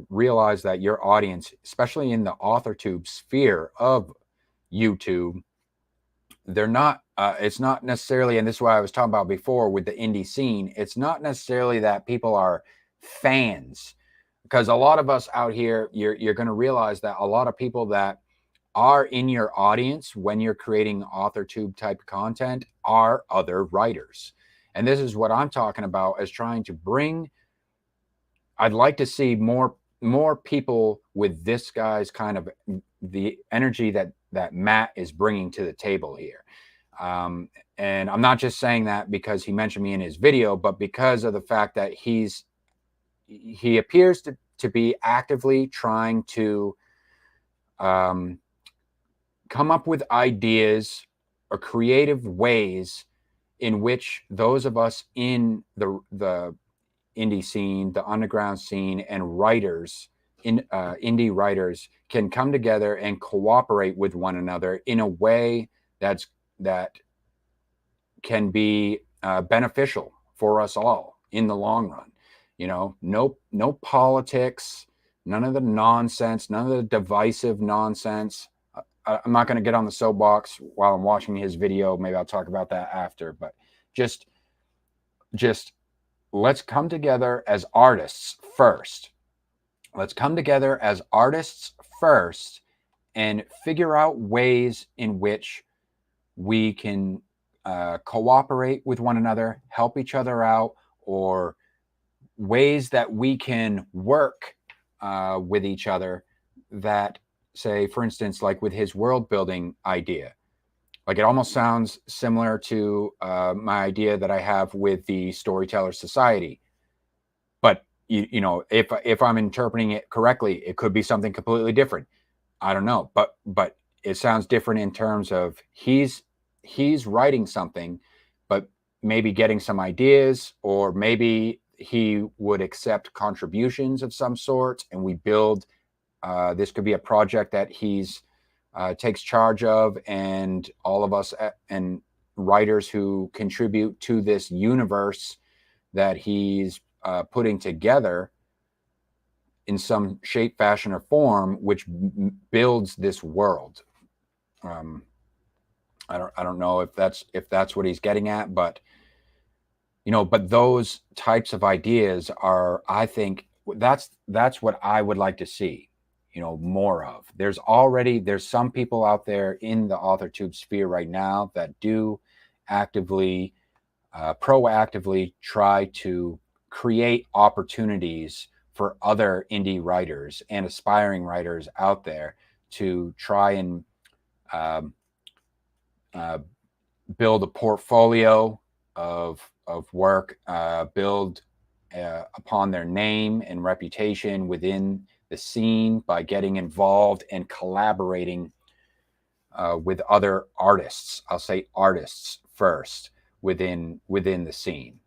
realize that your audience, especially in the Authortube sphere of YouTube, they're not. It's not necessarily, and this is what I was talking about before with the indie scene. It's not necessarily that people are fans, because a lot of us out here, you're going to realize that a lot of people that are in your audience when you're creating Authortube type content are other writers. And this is what I'm talking about as trying to bring. I'd like to see more people with this guy's kind of the energy that Matt is bringing to the table here. And I'm not just saying that because he mentioned me in his video, but because of the fact that he appears to be actively trying to come up with ideas or creative ways in which those of us in the indie scene, the underground scene, and writers, indie writers, can come together and cooperate with one another in a way that can be beneficial for us all in the long run. No politics, none of the nonsense, none of the divisive nonsense. I'm not going to get on the soapbox while I'm watching his video. Maybe I'll talk about that after, but just let's come together as artists first. Let's come together as artists first and figure out ways in which we can cooperate with one another, help each other out, or ways that we can work with each other that, say, for instance, like with his world building idea. Like, it almost sounds similar to my idea that I have with the Storytellers Society. But, if I'm interpreting it correctly, it could be something completely different. I don't know. But it sounds different in terms of he's writing something, but maybe getting some ideas, or maybe he would accept contributions of some sort, and we build. This could be a project that he's takes charge of, and all of us and writers who contribute to this universe that he's putting together in some shape, fashion, or form, which builds this world. I don't know if that's what he's getting at, but but those types of ideas are, I think, that's what I would like to see, more of. There's some people out there in the Authortube sphere right now that do actively, proactively try to create opportunities for other indie writers and aspiring writers out there to try and build a portfolio of work, build upon their name and reputation within the scene by getting involved and collaborating with other artists. I'll say artists first within the scene.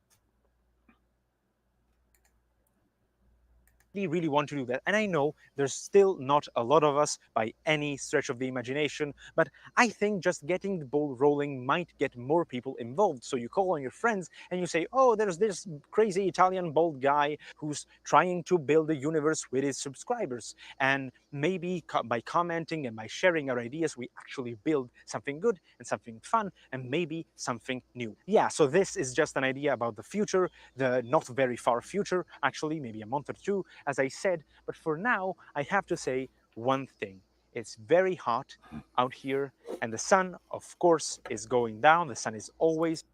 Really want to do that. And I know there's still not a lot of us by any stretch of the imagination, but I think just getting the ball rolling might get more people involved. So you call on your friends and you say, oh, there's this crazy Italian bald guy who's trying to build a universe with his subscribers. And maybe by commenting and by sharing our ideas, we actually build something good and something fun and maybe something new. Yeah, so this is just an idea about the future, the not very far future, actually, maybe a month or two, as I said. But for now, I have to say one thing. It's very hot out here, and the sun, of course, is going down. The sun is always.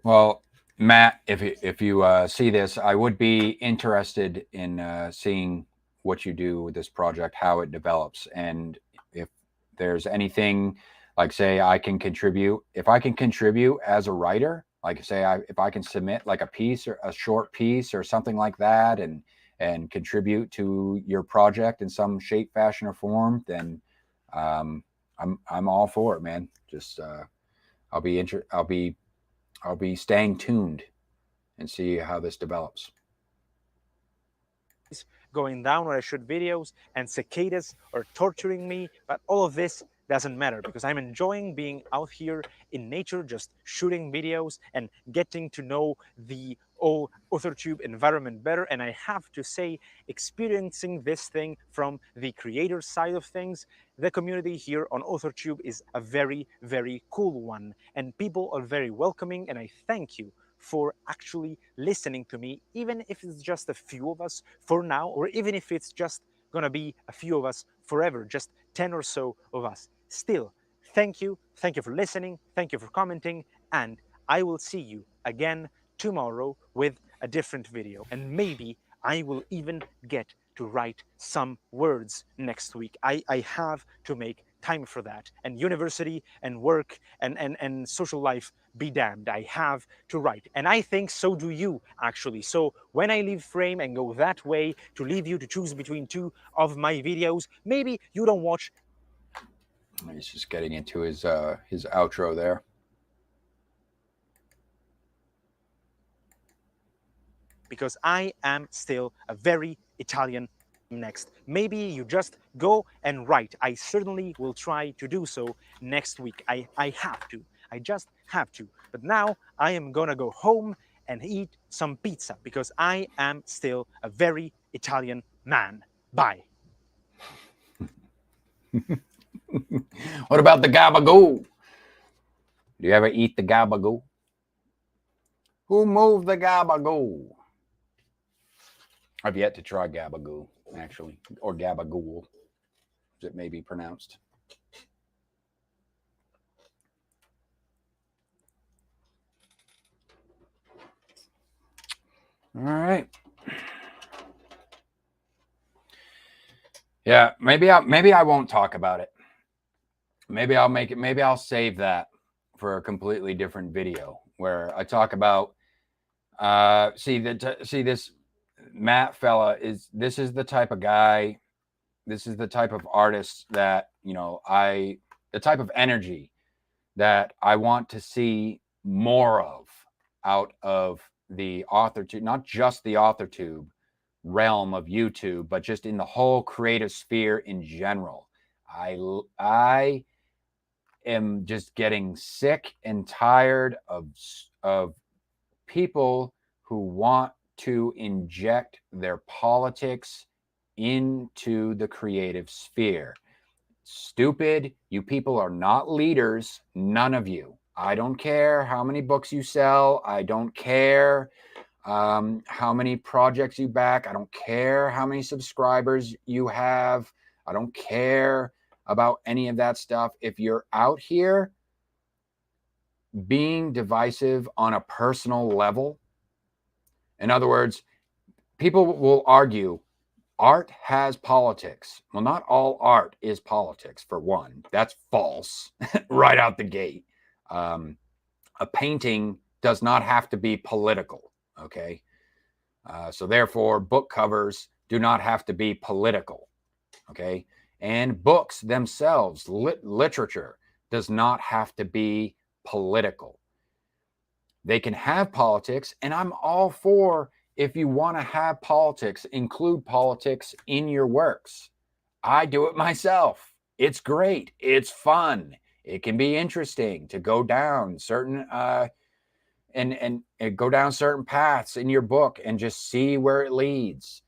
Well, Matt, if you see this, I would be interested in seeing what you do with this project, how it develops, and if there's anything, like, say, I can contribute. If I can contribute as a writer, like, say, if I can submit like a piece or a short piece or something like that, and contribute to your project in some shape, fashion, or form, then I'm all for it, man. Just I'll be staying tuned and see how this develops. Going down when I shoot videos, and cicadas are torturing me, but all of this doesn't matter, because I'm enjoying being out here in nature, just shooting videos and getting to know the Authortube environment better. And I have to say, experiencing this thing from the creator side of things, the community here on Authortube is a very, very cool one. And people are very welcoming, and I thank you for actually listening to me, even if it's just a few of us for now, or even if it's just gonna be a few of us forever, just 10 or so of us. Still, thank you. Thank you for listening. Thank you for commenting. And I will see you again tomorrow with a different video. And maybe I will even get to write some words next week. I have to make time for that. And university and work and social life, be damned, I have to write. And I think so do you, actually. So when I leave frame and go that way to leave you to choose between two of my videos, maybe you don't watch. He's just getting into his outro there. Because I am still a very Italian next. Maybe you just go and write. I certainly will try to do so next week. I have to. I just have to. But now I am gonna go home and eat some pizza, because I am still a very Italian man. Bye. What about the gabagoo? Do you ever eat the gabagoo? Who moved the gabagoo? I've yet to try gabagoo, actually, or gabagool, as it may be pronounced. All right. Yeah, maybe I won't talk about it. Maybe I'll make it. Maybe I'll save that for a completely different video where I talk about. See this Matt fella this is the type of guy. This is the type of artist that, you know, the type of energy that I want to see more of out of the Authortube, not just the Authortube realm of YouTube, but just in the whole creative sphere in general. I am just getting sick and tired of people who want to inject their politics into the creative sphere. Stupid. You people are not leaders. None of you. I don't care how many books you sell. I don't care how many projects you back. I don't care how many subscribers you have. I don't care about any of that stuff. If you're out here being divisive on a personal level, in other words, people will argue art has politics. Well, not all art is politics, for one. That's false right out the gate. A painting does not have to be political, okay? So therefore, book covers do not have to be political, okay? And books themselves, literature, does not have to be political. They can have politics, and I'm all for, if you want to have politics, include politics in your works. I do it myself. It's great. It's fun. It can be interesting to go down certain and go down certain paths in your book and just see where it leads.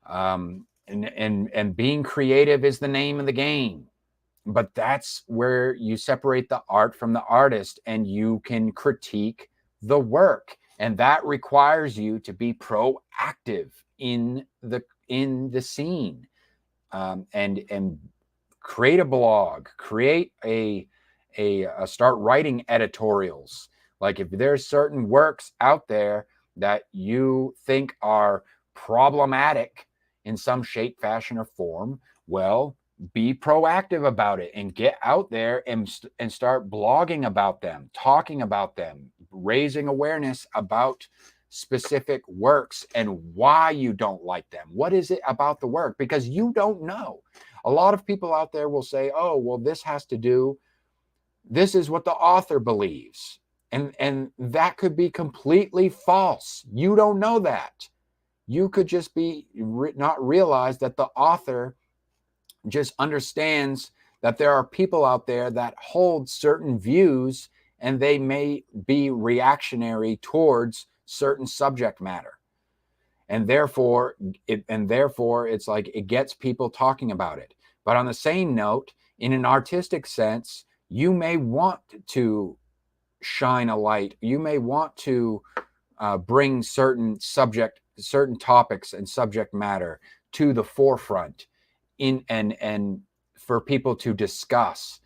And being creative is the name of the game. But that's where you separate the art from the artist, and you can critique the work. And that requires you to be proactive in the scene, and create a blog, create a start writing editorials. Like if there's certain works out there that you think are problematic in some shape, fashion, or form, well, be proactive about it and get out there and start blogging about them, talking about them, raising awareness about specific works and why you don't like them. What is it about the work? Because you don't know. A lot of people out there will say, oh, well, this is what the author believes. And that could be completely false. You don't know that. You could just be not realize that the author just understands that there are people out there that hold certain views and they may be reactionary towards certain subject matter. And therefore it's like it gets people talking about it. But on the same note, in an artistic sense, you may want to shine a light. You may want to bring certain topics and subject matter to the forefront and for people to discuss,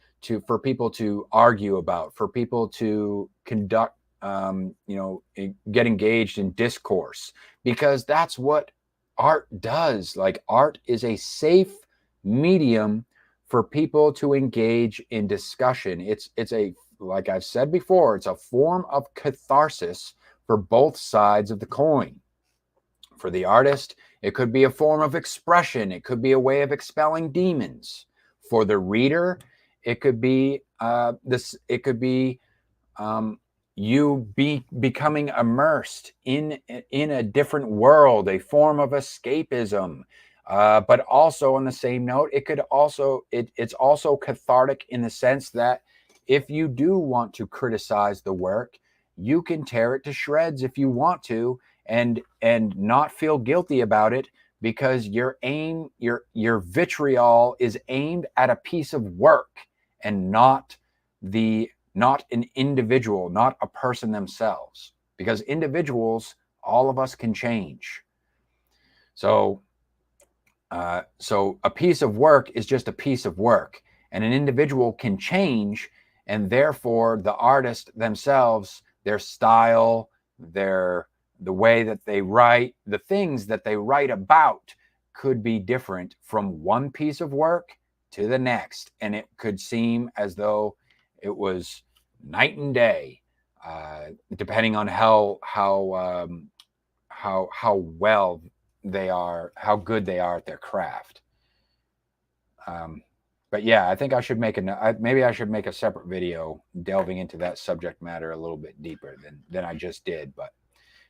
for people to argue about, for people to conduct, get engaged in discourse, because that's what art does. Like, art is a safe medium for people to engage in discussion. It's a, like I've said before, it's a form of catharsis for both sides of the coin. For the artist, it could be a form of expression. It could be a way of expelling demons. For the reader, it could be you becoming immersed in a different world, a form of escapism. But also, on the same note, it's also cathartic in the sense that if you do want to criticize the work, you can tear it to shreds if you want to, and not feel guilty about it, because your vitriol is aimed at a piece of work and not an individual, not a person themselves, because individuals, all of us can change. So a piece of work is just a piece of work, and an individual can change, and therefore the artist themselves, their style, the way that they write, the things that they write about could be different from one piece of work to the next, and it could seem as though it was night and day, depending on how well they are, how good they are at their craft. But yeah, I think I should maybe I should make a separate video delving into that subject matter a little bit deeper than I just did. But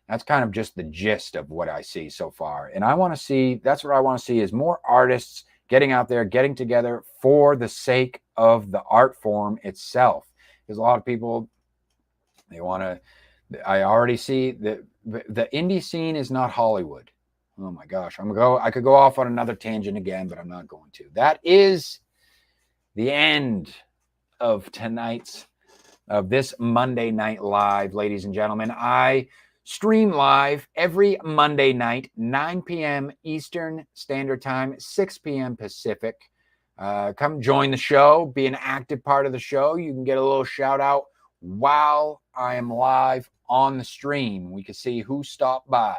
that's kind of just the gist of what I see so far. And that's what I want to see, is more artists getting out there, getting together for the sake of the art form itself. Because a lot of people, I already see that the indie scene is not Hollywood. Oh my gosh, I could go off on another tangent again, but I'm not going to. That is the end of this Monday Night Live, ladies and gentlemen. I stream live every Monday night, 9 p.m. Eastern Standard Time, 6 p.m. Pacific. Come join the show, be an active part of the show. You can get a little shout out while I am live on the stream. We can see who stopped by.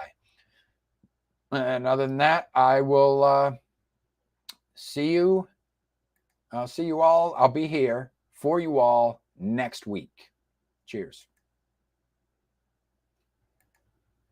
And other than that, I will see you. I'll see you all. I'll be here for you all next week. Cheers.